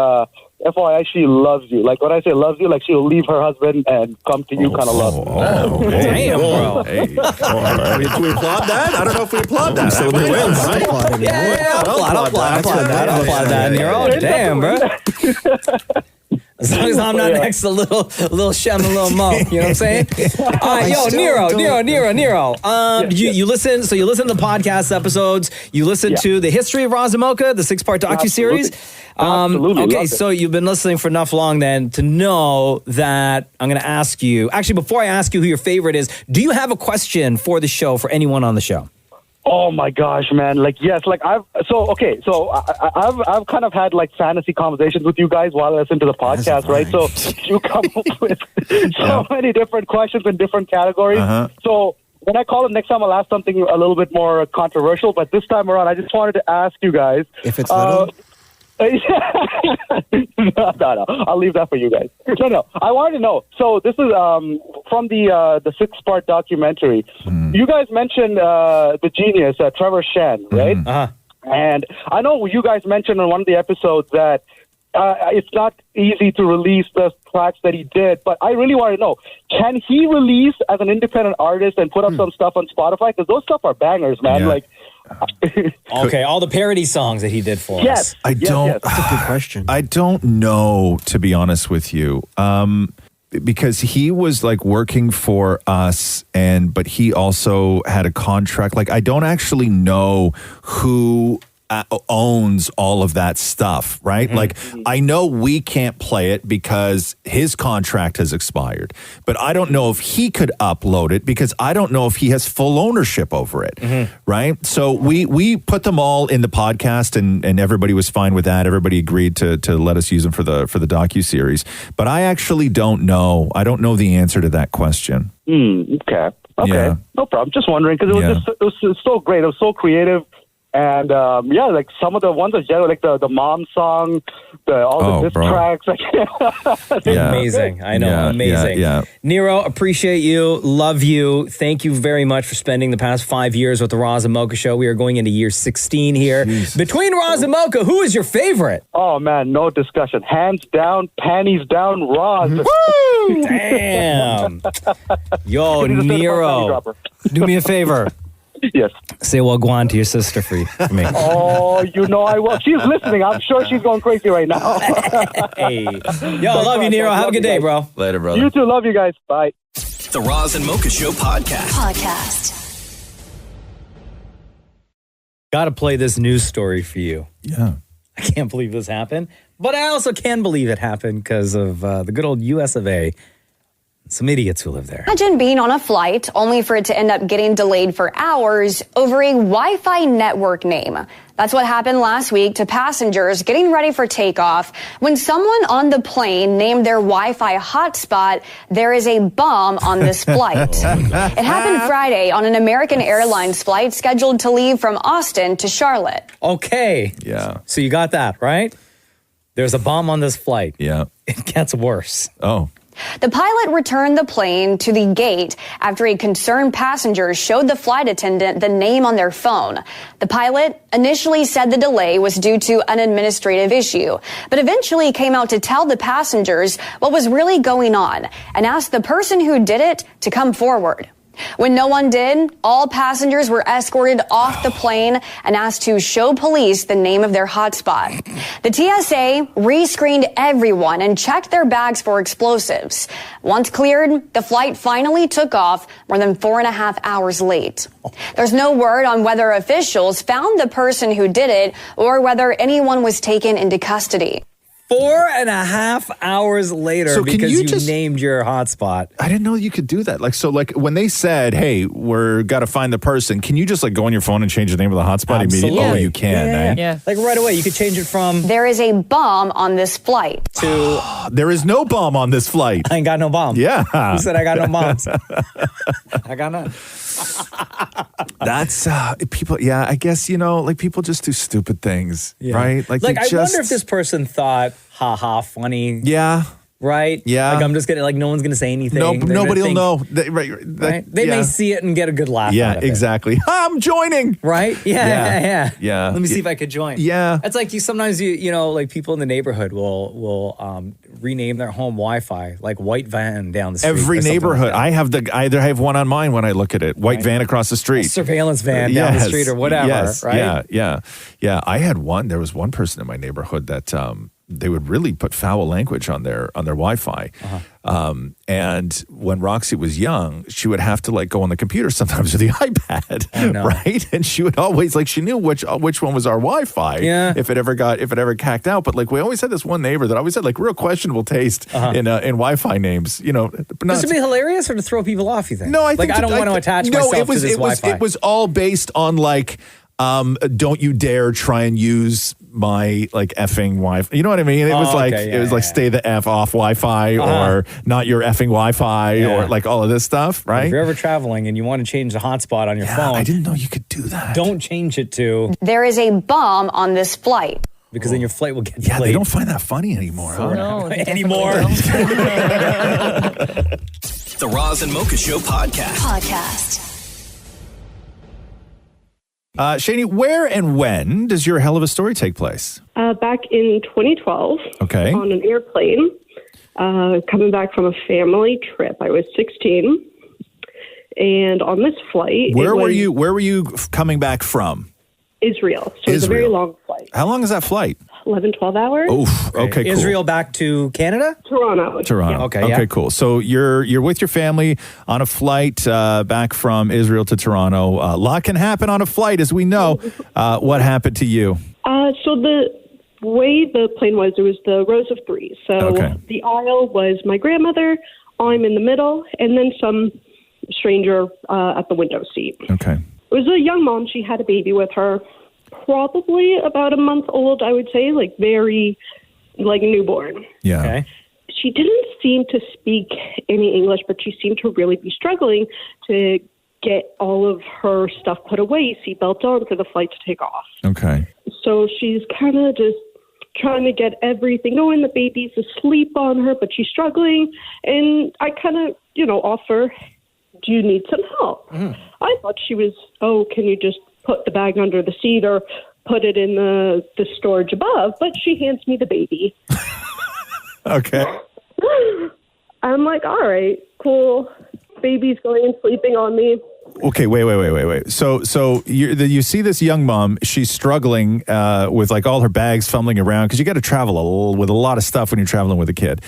FYI, she loves you. Like when I say loves you, like she'll leave her husband and come to you kind of love. Damn, bro. Hey, do we applaud that? I don't know if we applaud that. So we wins. I'll applaud that. And you're all damn, bro. As long as I'm not next to little Shem and little Mo, you know what I'm saying? All right, Nero. You listen. So you listen to the podcast episodes. You listen to the history of Roz and Mocha, the 6-part docuseries. Absolutely. Okay, so you've been listening for enough long then to know that I'm going to ask you. Actually, before I ask you who your favorite is, do you have a question for the show for anyone on the show? Oh my gosh, man! Like yes, like I've kind of had like fantasy conversations with you guys while I listen to the podcast, right? So you come up with so many different questions in different categories. So when I call it next time, I'll ask something a little bit more controversial. But this time around, I just wanted to ask you guys if it's little. No. I'll leave that for you guys. No. I wanted to know. So this is from the 6-part documentary. You guys mentioned the genius, Trevor Shen, right? And I know you guys mentioned in one of the episodes that it's not easy to release the tracks that he did, but I really want to know, can he release as an independent artist and put up some stuff on Spotify? Because those stuff are bangers, man. Like, okay, all the parody songs that he did for us. I don't. That's a good question. I don't know, to be honest with you, because he was like working for us, but he also had a contract. Like, I don't actually know who owns all of that stuff, right? Like, I know we can't play it because his contract has expired, but I don't know if he could upload it because I don't know if he has full ownership over it, right? So we put them all in the podcast, and everybody was fine with that. Everybody agreed to let us use them for the docuseries, but I actually don't know. I don't know the answer to that question. Okay, no problem. Just wondering because it was so great. It was so creative. And yeah, like some of the ones are general, like the mom song, all the diss tracks. Like, Amazing. I know. Amazing. Yeah. Nero, appreciate you. Love you. Thank you very much for spending the past 5 years with the Roz and Mocha show. We are going into year 16 here. Jesus. Between Roz and Mocha, who is your favorite? Oh, man, no discussion. Hands down, panties down, Roz. Woo! Damn. Yo, Nero, do me a favor. Yes. Say wagwan to your sister for me. Oh, you know I will. She's listening. I'm sure she's going crazy right now. Hey. Yo, love you, Nero. Have a good day, bro. Later, brother. You too. Love you guys. Bye. The Roz and Mocha Show podcast. Got to play this news story for you. Yeah. I can't believe this happened, but I also can believe it happened because of the good old US of A. Some idiots who live there. Imagine being on a flight only for it to end up getting delayed for hours over a Wi-Fi network name. That's what happened last week to passengers getting ready for takeoff when someone on the plane named their Wi-Fi hotspot, "There is a bomb on this flight." It happened Friday on an American Airlines flight scheduled to leave from Austin to Charlotte. Okay. Yeah. So you got that, right? There's a bomb on this flight. Yeah. It gets worse. Oh. The pilot returned the plane to the gate after a concerned passenger showed the flight attendant the name on their phone. The pilot initially said the delay was due to an administrative issue, but eventually came out to tell the passengers what was really going on and asked the person who did it to come forward. When no one did, all passengers were escorted off the plane and asked to show police the name of their hotspot. The TSA re-screened everyone and checked their bags for explosives. Once cleared, the flight finally took off more than 4.5 hours late. There's no word on whether officials found the person who did it or whether anyone was taken into custody. 4.5 hours later, So can because you you just- named your hotspot. I didn't know you could do that. Like, so like when they said, hey, we're got to find the person, can you just like go on your phone and change the name of the hotspot immediately? Oh, you can, eh? Yeah. Like right away, you could change it from There is a bomb on this flight. to There is no bomb on this flight. I ain't got no bomb. Yeah. Who said I got no bombs? I got none. That's people. Yeah, I guess, like people just do stupid things, right? Like they I wonder if this person thought, haha, funny. Yeah. Right? Yeah. Like I'm just gonna, like no one's gonna say anything. No, They're gonna nobody will think- know. Right? They may see it and get a good laugh Yeah, out of it. exactly. I'm joining. Right? Yeah. Yeah. Let me see if I could join. Yeah. It's like sometimes like people in the neighborhood will rename their home Wi-Fi, like white van down the street. Every or something neighborhood. like I have one on mine when I look at it. White van across the street. surveillance van down the street or whatever. Yes. Right? Yeah. I had one. There was one person in my neighborhood that they would really put foul language on their Wi-Fi. And when Roxy was young, she would have to like go on the computer sometimes with the iPad, right? And she would always she knew which one was our Wi-Fi. Yeah. If it ever cacked out. But like we always had this one neighbor that always had like real questionable taste in Wi-Fi names. But not This would be hilarious or to throw people off, you think? No, I think I don't want to attach myself to this Wi-Fi. It was all based on don't you dare try and use my effing Wi-Fi. You know what I mean? It was stay the F off Wi-Fi or not your effing Wi-Fi or like all of this stuff, right? If you're ever traveling and you want to change the hotspot on your phone, I didn't know you could do that. Don't change it to There is a bomb on this flight. because then your flight will get delayed. Yeah, they don't find that funny anymore. Huh? No, they anymore. The Roz and Mocha Show podcast. Shani, where and when does your hell of a story take place? Back in 2012, Okay. on an airplane, coming back from a family trip. I was 16, and on this flight, Where were you coming back from? Israel. So it was a very long flight, How long is that flight? 11, 12 hours. Oof. Okay, cool. Israel back to Canada? Toronto. Toronto. Okay, cool. So you're with your family on a flight back from Israel to Toronto. A lot can happen on a flight, as we know. What happened to you? So the way the plane was, it was the rows of three. So the aisle was my grandmother, I'm in the middle, and then some stranger at the window seat. Okay. It was a young mom. She had a baby with her, probably about a month old, I would say, very newborn. Yeah. Okay. She didn't seem to speak any English, but she seemed to really be struggling to get all of her stuff put away, seatbelt on for the flight to take off. Okay. So she's kind of just trying to get everything going. The baby's asleep on her, but she's struggling. And I kind of, offer, do you need some help? I thought she was, can you just put the bag under the seat or put it in the storage above? But she hands me the baby. Okay. I'm like, all right, cool. Baby's going and sleeping on me. Okay, wait. So you see this young mom, she's struggling with like all her bags fumbling around because you got to travel with a lot of stuff when you're traveling with a kid.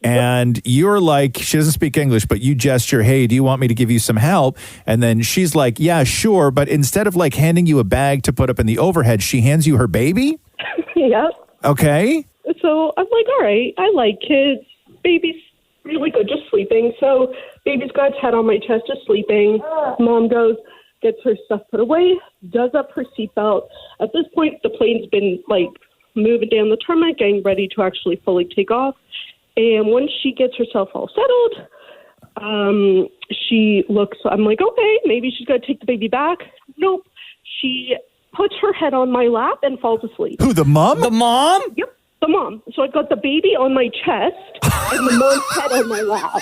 And you're like, she doesn't speak English, but you gesture, hey, do you want me to give you some help? And then she's like, yeah, sure. But instead of like handing you a bag to put up in the overhead, she hands you her baby? Yep. Okay. So I'm like, all right, I like kids. Baby's really good, just sleeping. So baby's got its head on my chest, just sleeping. Mom goes, gets her stuff put away, does up her seatbelt. At this point, the plane's been like moving down the tarmac, getting ready to actually fully take off. And once she gets herself all settled, she looks, I'm like, okay, maybe she's going to take the baby back. Nope. She puts her head on my lap and falls asleep. Who, the mom? The mom? Yep, the mom. So I got the baby on my chest and the mom's head on my lap.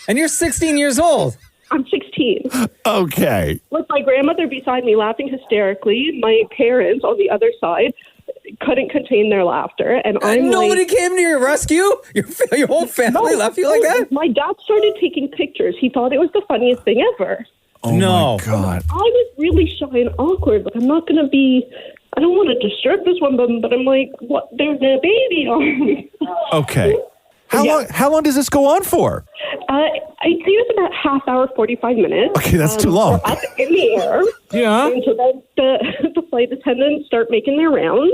And you're 16 years old. I'm 16. Okay. With my grandmother beside me laughing hysterically, my parents on the other side couldn't contain their laughter, and nobody came to your rescue? Your whole family left you like that? My dad started taking pictures. He thought it was the funniest thing ever. Oh no. My God. I was really shy and awkward. Like, I'm not going to be, I don't want to disturb this one, but I'm like, what? There's a baby on me. Okay. How long does this go on for? I'd say it was about half hour, 45 minutes. Okay, that's too long. We're up in the air. Yeah. And so then the flight attendants start making their rounds.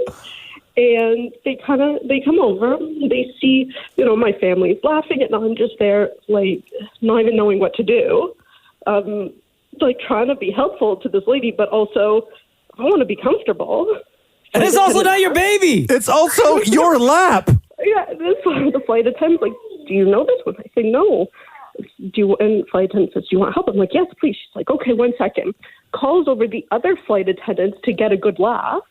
And they come over, they see, my family's laughing, and I'm just there, like, not even knowing what to do. Like, trying to be helpful to this lady, but also, I want to be comfortable. And it's also not your baby. It's also your lap. Yeah, the flight attendant's like, do you know this one? I say, no. And flight attendant says, do you want help? I'm like, yes, please. She's like, okay, 1 second. Calls over the other flight attendants to get a good laugh.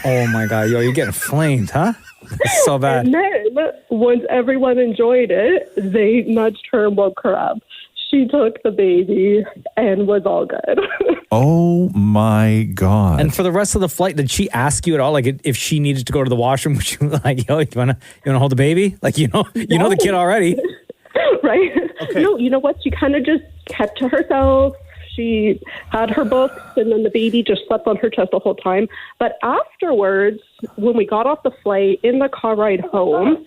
Oh my God, you're getting flamed, huh? It's so bad. And then, once everyone enjoyed it, they nudged her and woke her up. She took the baby and was all good. Oh my God. And for the rest of the flight, did she ask you at all, like, if she needed to go to the washroom? Was she like, yo, you wanna hold the baby? Like, you know the kid already. Right? Okay. No, you know what? She kind of just kept to herself. She had her books, and then the baby just slept on her chest the whole time. But afterwards, when we got off the flight, in the car ride home,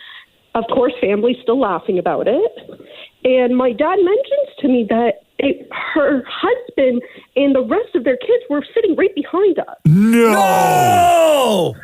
of course, family's still laughing about it. And my dad mentions to me that her husband and the rest of their kids were sitting right behind us. No!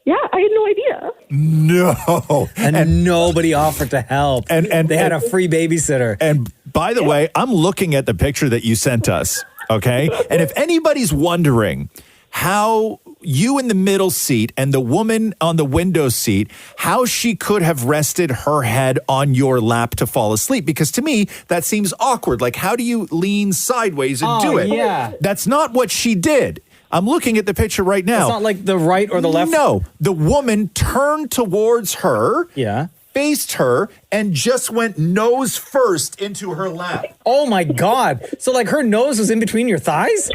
Yeah, I had no idea. No. And nobody offered to help. And they had a free babysitter. And by the way, I'm looking at the picture that you sent us, okay? And if anybody's wondering how you in the middle seat and the woman on the window seat, how she could have rested her head on your lap to fall asleep, because to me, that seems awkward. Like, how do you lean sideways and do it? Yeah. That's not what she did. I'm looking at the picture right now. It's not like the right or the left? No. The woman turned towards her. Yeah. Faced her and just went nose first into her lap. Oh my God. So like her nose was in between your thighs?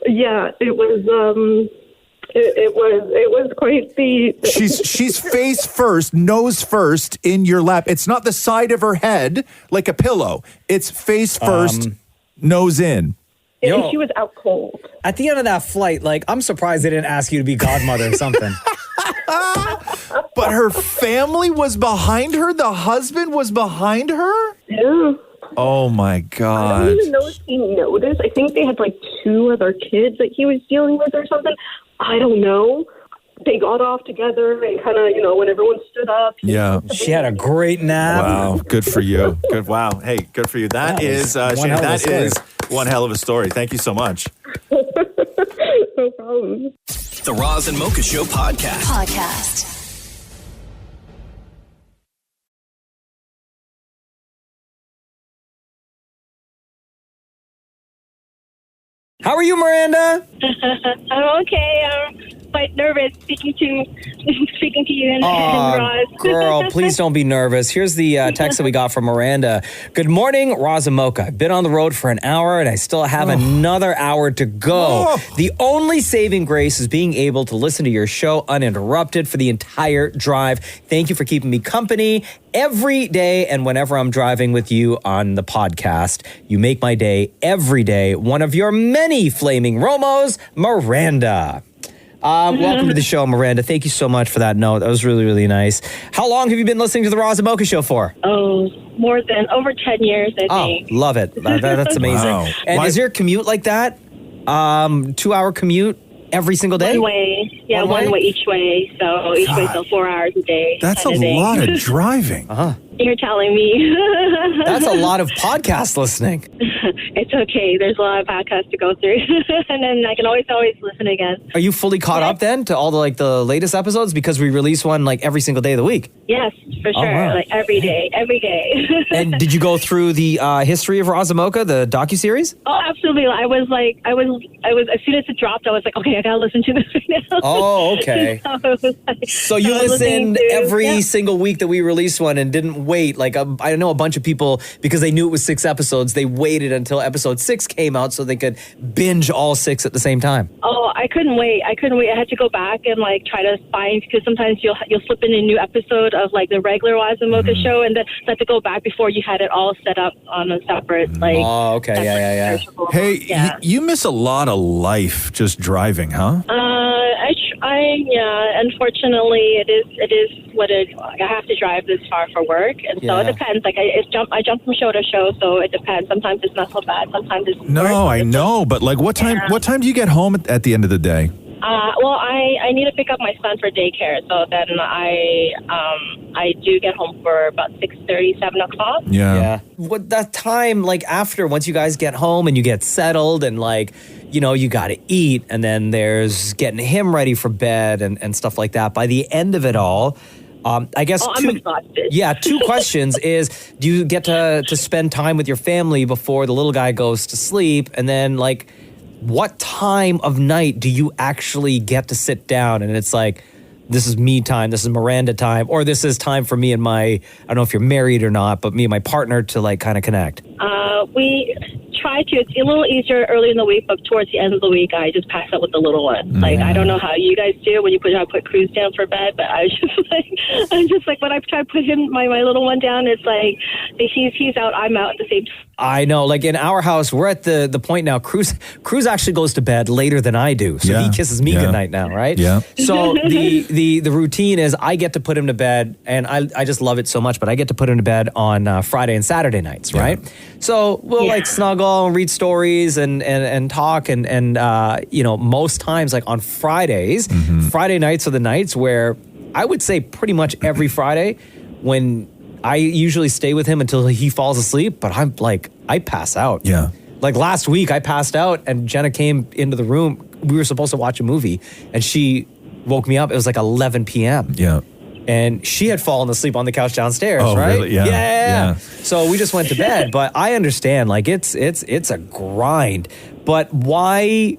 Yeah, it was it was quite the She's face first, nose first in your lap. It's not the side of her head like a pillow. It's face first, nose in. And she was out cold. At the end of that flight, like, I'm surprised they didn't ask you to be godmother or something. But her family was behind her? The husband was behind her? Yeah. Oh, my God. I don't even know if he noticed. I think they had, like, 2 other kids that he was dealing with or something. I don't know. They got off together and kind of, when everyone stood up. Yeah. She had a great nap. Wow. Good for you. Good. Wow. Hey, good for you. That is one hell of a story. Thank you so much. No problem. The Roz and Mocha Show podcast. How are you, Miranda? I'm okay. I'm quite nervous speaking to you and Roz. Girl, please don't be nervous. Here's the text that we got from Miranda. Good morning, Roz and Mocha. I've been on the road for an hour and I still have another hour to go. The only saving grace is being able to listen to your show uninterrupted for the entire drive. Thank you for keeping me company every day and whenever I'm driving with you on the podcast. You make my day every day. One of your many flaming Romos, Miranda. Welcome to the show, Miranda. Thank you so much for that note. That was really, really nice. How long have you been listening to the Roz and Mocha show for? Oh, more than over 10 years, I think. Love it. That's amazing. Wow. And is your commute like that? 2-hour commute every single day? One way. Yeah, one way each way. So each way, so 4 hours a day. That's a lot of driving. You're telling me. That's a lot of podcast listening. It's okay. There's a lot of podcasts to go through. And then I can always listen again. Are you fully caught up then to all the latest episodes? Because we release one every single day of the week. Yes, for sure. wow. Like every day. And did you go through the history of Roz and Mocha, the docuseries? Oh, absolutely. I was as soon as it dropped, I was like, okay, I gotta listen to this right now. Oh, okay. So you listened every single week that we released one and didn't wait. I know a bunch of people, because they knew it was 6 episodes, they waited until episode 6 came out so they could binge all 6 at the same time. Oh, I couldn't wait. I had to go back and try to find, because sometimes you'll slip in a new episode of the regular Roz and Mocha show, and then have to go back before you had it all set up on a separate Oh, okay, yeah. Hey, you miss a lot of life just driving, huh? Unfortunately, it is what I have to drive this far for work, and so it depends. I jump from show to show, so it depends. Sometimes it's not so bad. Sometimes it's worse. I know, but what time do you get home at the end of the day? Well, I need to pick up my son for daycare, so then I do get home for about 6:30, 7 o'clock. Yeah. What that time, after, once you guys get home and you get settled and you got to eat, and then there's getting him ready for bed and stuff like that. By the end of it all, I guess I'm exhausted. Yeah, 2 questions is, do you get to spend time with your family before the little guy goes to sleep? And then, what time of night do you actually get to sit down and it's this is me time, this is Miranda time, or this is time for me and I don't know if you're married or not, but me and my partner to kind of connect? We try to. It's a little easier early in the week, but towards the end of the week, I just pass out with the little one. I don't know how you guys do when you put Cruz down for bed, but I was just when I try to put my little one down, it's he's out, I'm out at the same time. I know, in our house, we're at the point now, Cruz actually goes to bed later than I do, so he kisses me goodnight now, right? Yeah. So the routine is I get to put him to bed, and I just love it so much, but I get to put him to bed on Friday and Saturday nights, right? So we'll snuggle and read stories and talk, and most times on Fridays, Friday nights are the nights where I would say pretty much every Friday when I usually stay with him until he falls asleep, but I pass out. Yeah. Last week I passed out and Jenna came into the room. We were supposed to watch a movie and she woke me up. It was 11 p.m. Yeah. And she had fallen asleep on the couch downstairs, oh, right? Really? Yeah. So we just went to bed, but I understand it's a grind. But why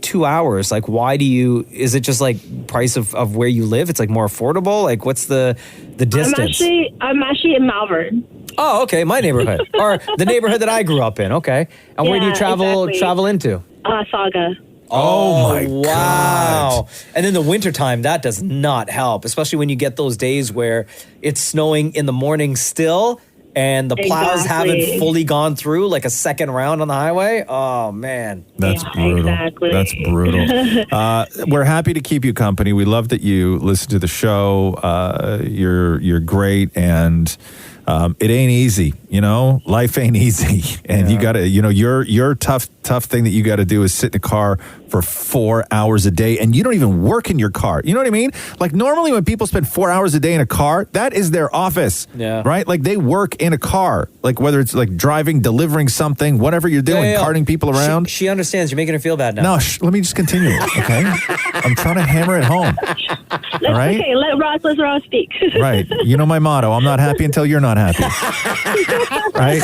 2 hours? Why do you, is it just price of where you live? It's more affordable? What's the distance? I'm actually in Malvern. Oh, okay. My neighborhood or the neighborhood that I grew up in. Okay. And where do you travel into? Saga. Oh my wow. God. And in the wintertime, that does not help, especially when you get those days where it's snowing in the morning still and the plows haven't fully gone through a second round on the highway. Oh, man. That's brutal. Exactly. That's brutal. We're happy to keep you company. We love that you listen to the show. You're great, and it ain't easy. Life ain't easy. And you got to, your tough thing that you got to do is sit in the car for 4 hours a day, and you don't even work in your car. You know what I mean? Normally when people spend 4 hours a day in a car, that is their office. Yeah. Right? They work in a car. Whether it's driving, delivering something, whatever you're doing, carting people around. She understands. You're making her feel bad now. No, let me just continue, okay? I'm trying to hammer it home. All right? Okay, let Roz speak. Right. You know my motto. I'm not happy until you're not happy. Right?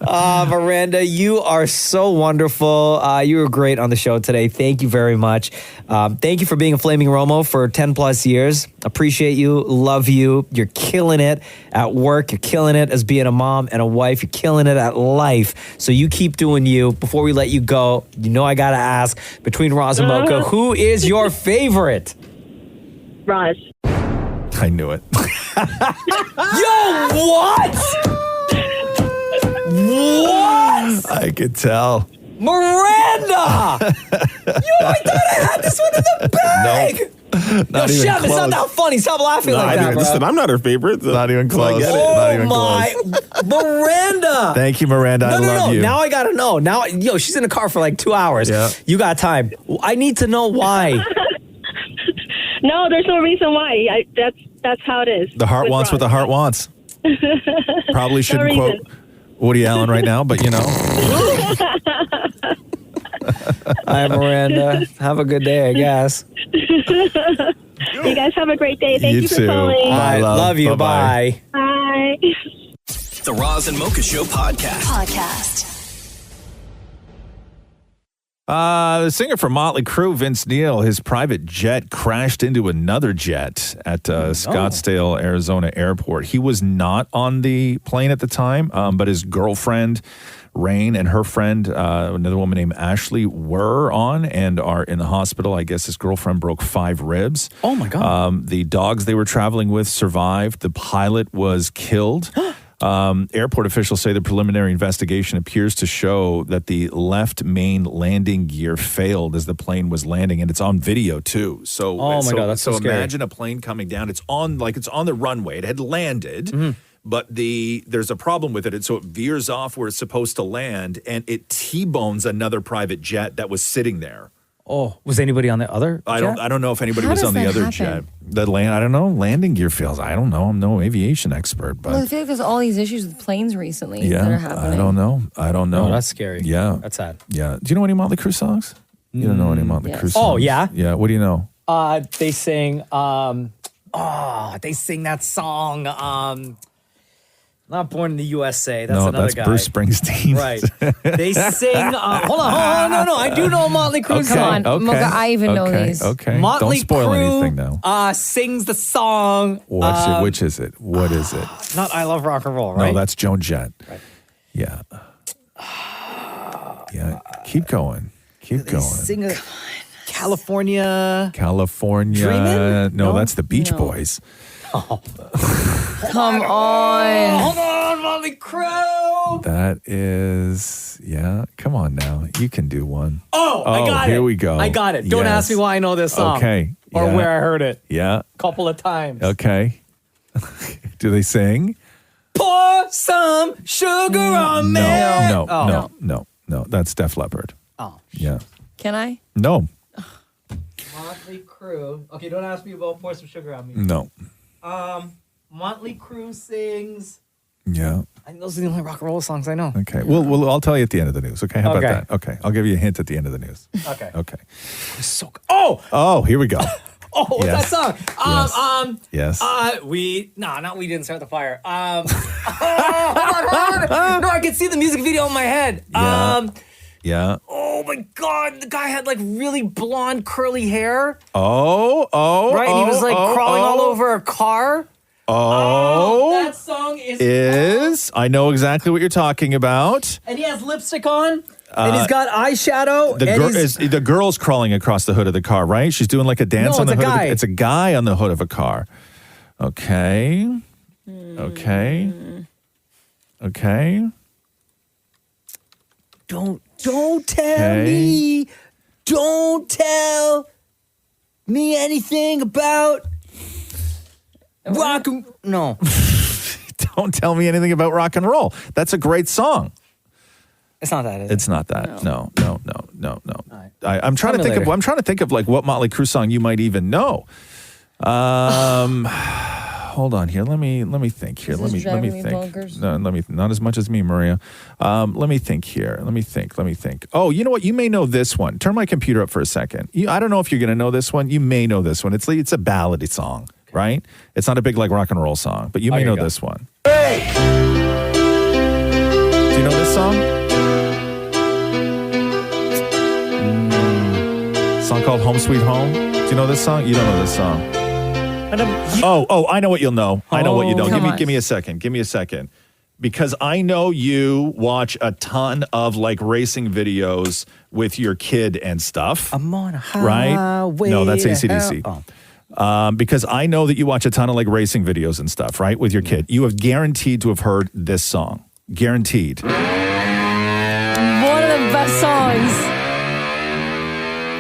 Miranda, you are so wonderful. You were great on the show today. Thank you very much. Thank you for being a Flaming Romo for 10 plus years. Appreciate you. Love you. You're killing it at work. You're killing it as being a mom and a wife. You're killing it at life. So you keep doing you. Before we let you go, you know I got to ask, between Roz and Mocha, who is your favorite? Roz. I knew it. Yo, what? What? I could tell. Miranda! Yo, I thought I had this one in the bag! Not Yo, even Chef, it's not close. that funny. Stop laughing like that, bro. Listen, I'm not her favorite. Not even close. I get it. Not even Oh, my. Miranda! Thank you, Miranda. I love you. Now I got to know. Now, yo, she's in the car for like 2 hours. Yeah. You got time. I need to know why. No, there's no reason why. That's how it is. The heart with wants Roz. what the heart wants. Probably shouldn't No quote reason. Woody Allen right now, but you know. Hi, Miranda. Have a good day, I guess. You guys have a great day. Thank you, for too. calling. I love you. Bye-bye. Bye. Bye. The Roz and Mocha Show podcast. The singer for Motley Crue, Vince Neil, his private jet crashed into another jet at Scottsdale, Arizona airport. He was not on the plane at the time, but his girlfriend, Rain, and her friend, another woman named Ashley, were on and are in the hospital. I guess his girlfriend broke 5 ribs. Oh, my God. The dogs they were traveling with survived. The pilot was killed. Airport officials say the preliminary investigation appears to show that the left main landing gear failed as the plane was landing, and it's on video too. So, Oh my God, that's so scary. imagine a plane coming down. It's on the runway. It had landed, but there's a problem with it, and so it veers off where it's supposed to land, and it T-bones another private jet that was sitting there. Oh, was anybody on the other I jet? don't know if anybody How was does on the that other happen? jet. I don't know. Landing gear fails. I don't know. I'm no aviation expert, but Well, I feel like there's all these issues with planes recently that are happening. I don't know. Oh, that's scary. Yeah. That's sad. Yeah. Do you know any Motley Crue songs? You don't know any Motley Crue songs? Oh, yeah? Yeah. What do you know? They sing, they sing that song, Not Born in the USA. That's No, another that's guy. Bruce Springsteen. Right. They sing, hold on. No. I do know Motley Crue. Okay, Come on, okay, Mocha, I even know these. Okay. Motley Don't spoil Crue, anything now. Sings the song. Which is it? What is it? Not I Love Rock and Roll, right? No, that's Joan Jett. Right. Yeah. Yeah. Keep going. Keep going. Sing a, California. California. Dreamin'? No, No? that's the Beach No. Boys. Come on. Hold on, Motley Crue. That is, yeah. Come on now. You can do one. Oh, I got it. Here we go. I got it. Don't Yes. ask me why I know this song. Okay. Or Yeah. where I heard it. Yeah. A couple of times. Okay. Do they sing? Pour some sugar on me. No. That's Def Leppard. Oh. Yeah. Can I? No. Motley Crue. Okay, don't ask me about Pour Some Sugar on Me. No. Motley Crue sings. Yeah. I think those are the only rock and roll songs I know. Okay. Well, I'll tell you at the end of the news. Okay. How Okay. about that? Okay. I'll give you a hint at the end of the news. Okay. Okay. So Oh! Oh, here we go. Oh, what's Yes. that song? Yes. We didn't start the fire. Hold on. No, I can see the music video in my head. Yeah. Yeah. Oh my God, the guy had like really blonde curly hair. Oh. Right, and he was like crawling all over a car. That song is I know exactly what you're talking about. and he has lipstick on, and he's got eyeshadow. The girl's crawling across the hood of the car, right? She's doing like a dance No, on the it's a hood. guy. It's a guy on the hood of a car. Okay. Okay. Okay. Don't tell Okay. me. Don't tell me anything about rock and no. Don't tell me anything about rock and roll. That's a great song. It's not that. Is It's not that. No. I'm trying Tell to me think of. later. I'm trying to think of like what Motley Crue song you might even know. Hold on here. Let me think here. Is Let this me driving me think. bonkers? No, not as much as me, Maria. Let me think here. Let me think. Oh, you know what? You may know this one. Turn my computer up for a second. I don't know if you're going to know this one. You may know this one. It's a ballady song, right? It's not a big like rock and roll song, but you may here know you go. this one. Hey! Do you know this song? Song called Home Sweet Home. Do you know this song? You don't know this song. Oh, I know what you'll know. I know what you know. Give me a second. Give me a second. Because I know you watch a ton of like racing videos with your kid and stuff. I'm on a highway. Right? No, that's AC/DC. Because I know that you watch a ton of like racing videos and stuff, right? With your kid. You have guaranteed to have heard this song. Guaranteed. One of the best songs.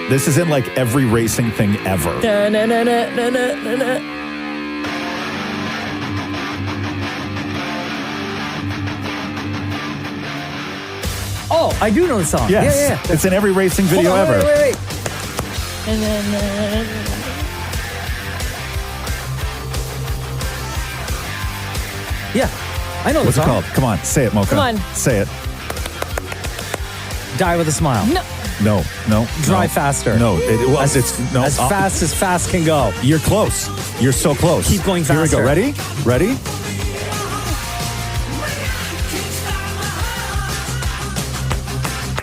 This is in like every racing thing ever. Oh, I do know the song. Yes. Yeah. It's in every racing video ever. Wait. Yeah, I know the What's it song. called? Come on, say it, Mocha. Come on. Say it. Die with a Smile. No. Drive faster. No, as fast as fast can go. You're close. You're so close. Keep going faster. Here we go. Ready?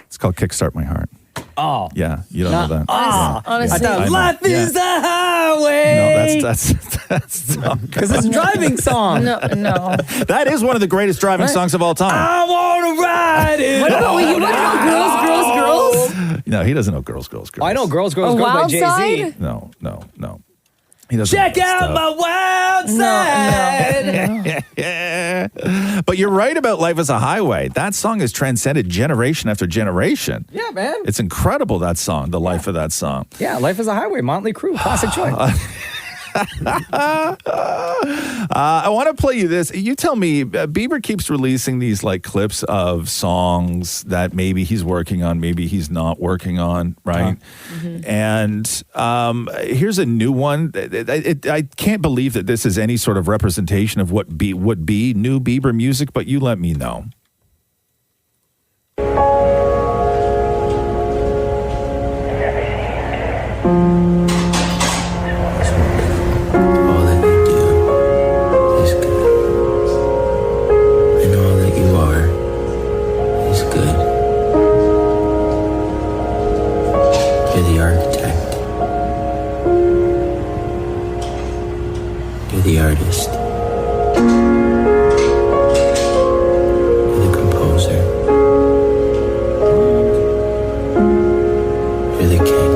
It's called Kickstart My Heart. Oh. Yeah, you don't know that. Honestly. I thought life is the highway. No, that's because it's a driving song. No. That is one of the greatest driving songs of all time. I want to ride it. What about you? Want to know Girls? No, he doesn't know Girls. I know Girls by Wild Jay-Z. Side? No. He doesn't Check know that out stuff. my wild side. But you're right about Life is a Highway. That song has transcended generation after generation. Yeah, man. It's incredible, that song, the life of that song. Yeah, Life is a Highway, Motley Crue, classic choice. I want to play you this. You tell me, Bieber keeps releasing these like clips of songs that maybe he's working on, maybe he's not working on, right? And here's a new one. I can't believe that this is any sort of representation of what would be new Bieber music, but you let me know. The artist, you're the composer, you're the king.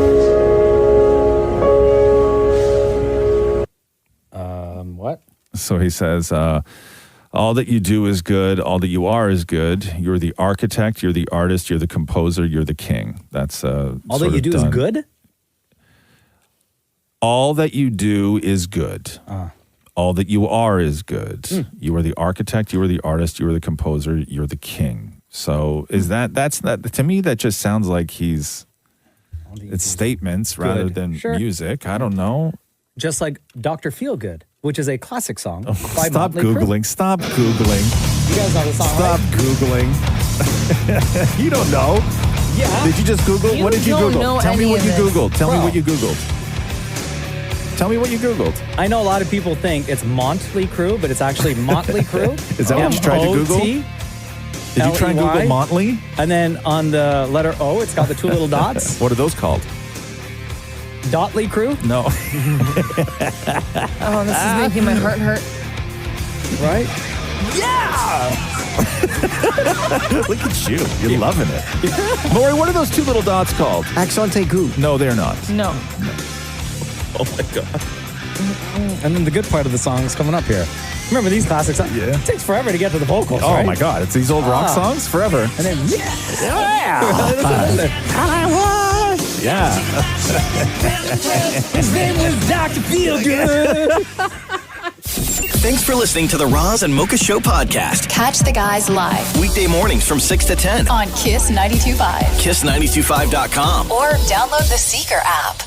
What? So he says, all that you do is good, all that you are is good. You're the architect, you're the artist, you're the composer, you're the king. That's all that you do is good? All that you do is good. All that you are is good. You are the architect, you are the artist, you are the composer, you're the king. So that's to me, that just sounds like it's statements rather than music. I don't know. Just like Dr. Feelgood, which is a classic song. By Stop Motley Crue. Googling. Stop Googling. You guys know the song, Stop right? Googling. You don't know. Yeah. Did you just Google? What did you Google? Tell me what you Googled. Tell me what you Googled. Tell me what you Googled. I know a lot of people think it's Motley Crue, but it's actually Motley Crue. Is that what you tried to Google? M-O-T. Did you try and Google Motley? And then on the letter O, it's got the two little dots. What are those called? Dotley Crue? No. Oh, this is making my heart hurt. Right? Yeah! Look at you. You're loving it. Maurie, what are those two little dots called? Accent aigu. No, they're not. No. Oh my God. And then the good part of the song is coming up here. Remember these classic songs? Yeah. It takes forever to get to the vocals, Oh right? my God. It's these old rock songs forever. And then, yeah. Yeah. His name was Dr. Feelgood. Thanks for listening to the Roz and Mocha Show podcast. Catch the guys live Weekday mornings from 6 to 10 on Kiss 92.5. KISS925.com. Or download the Seeker app.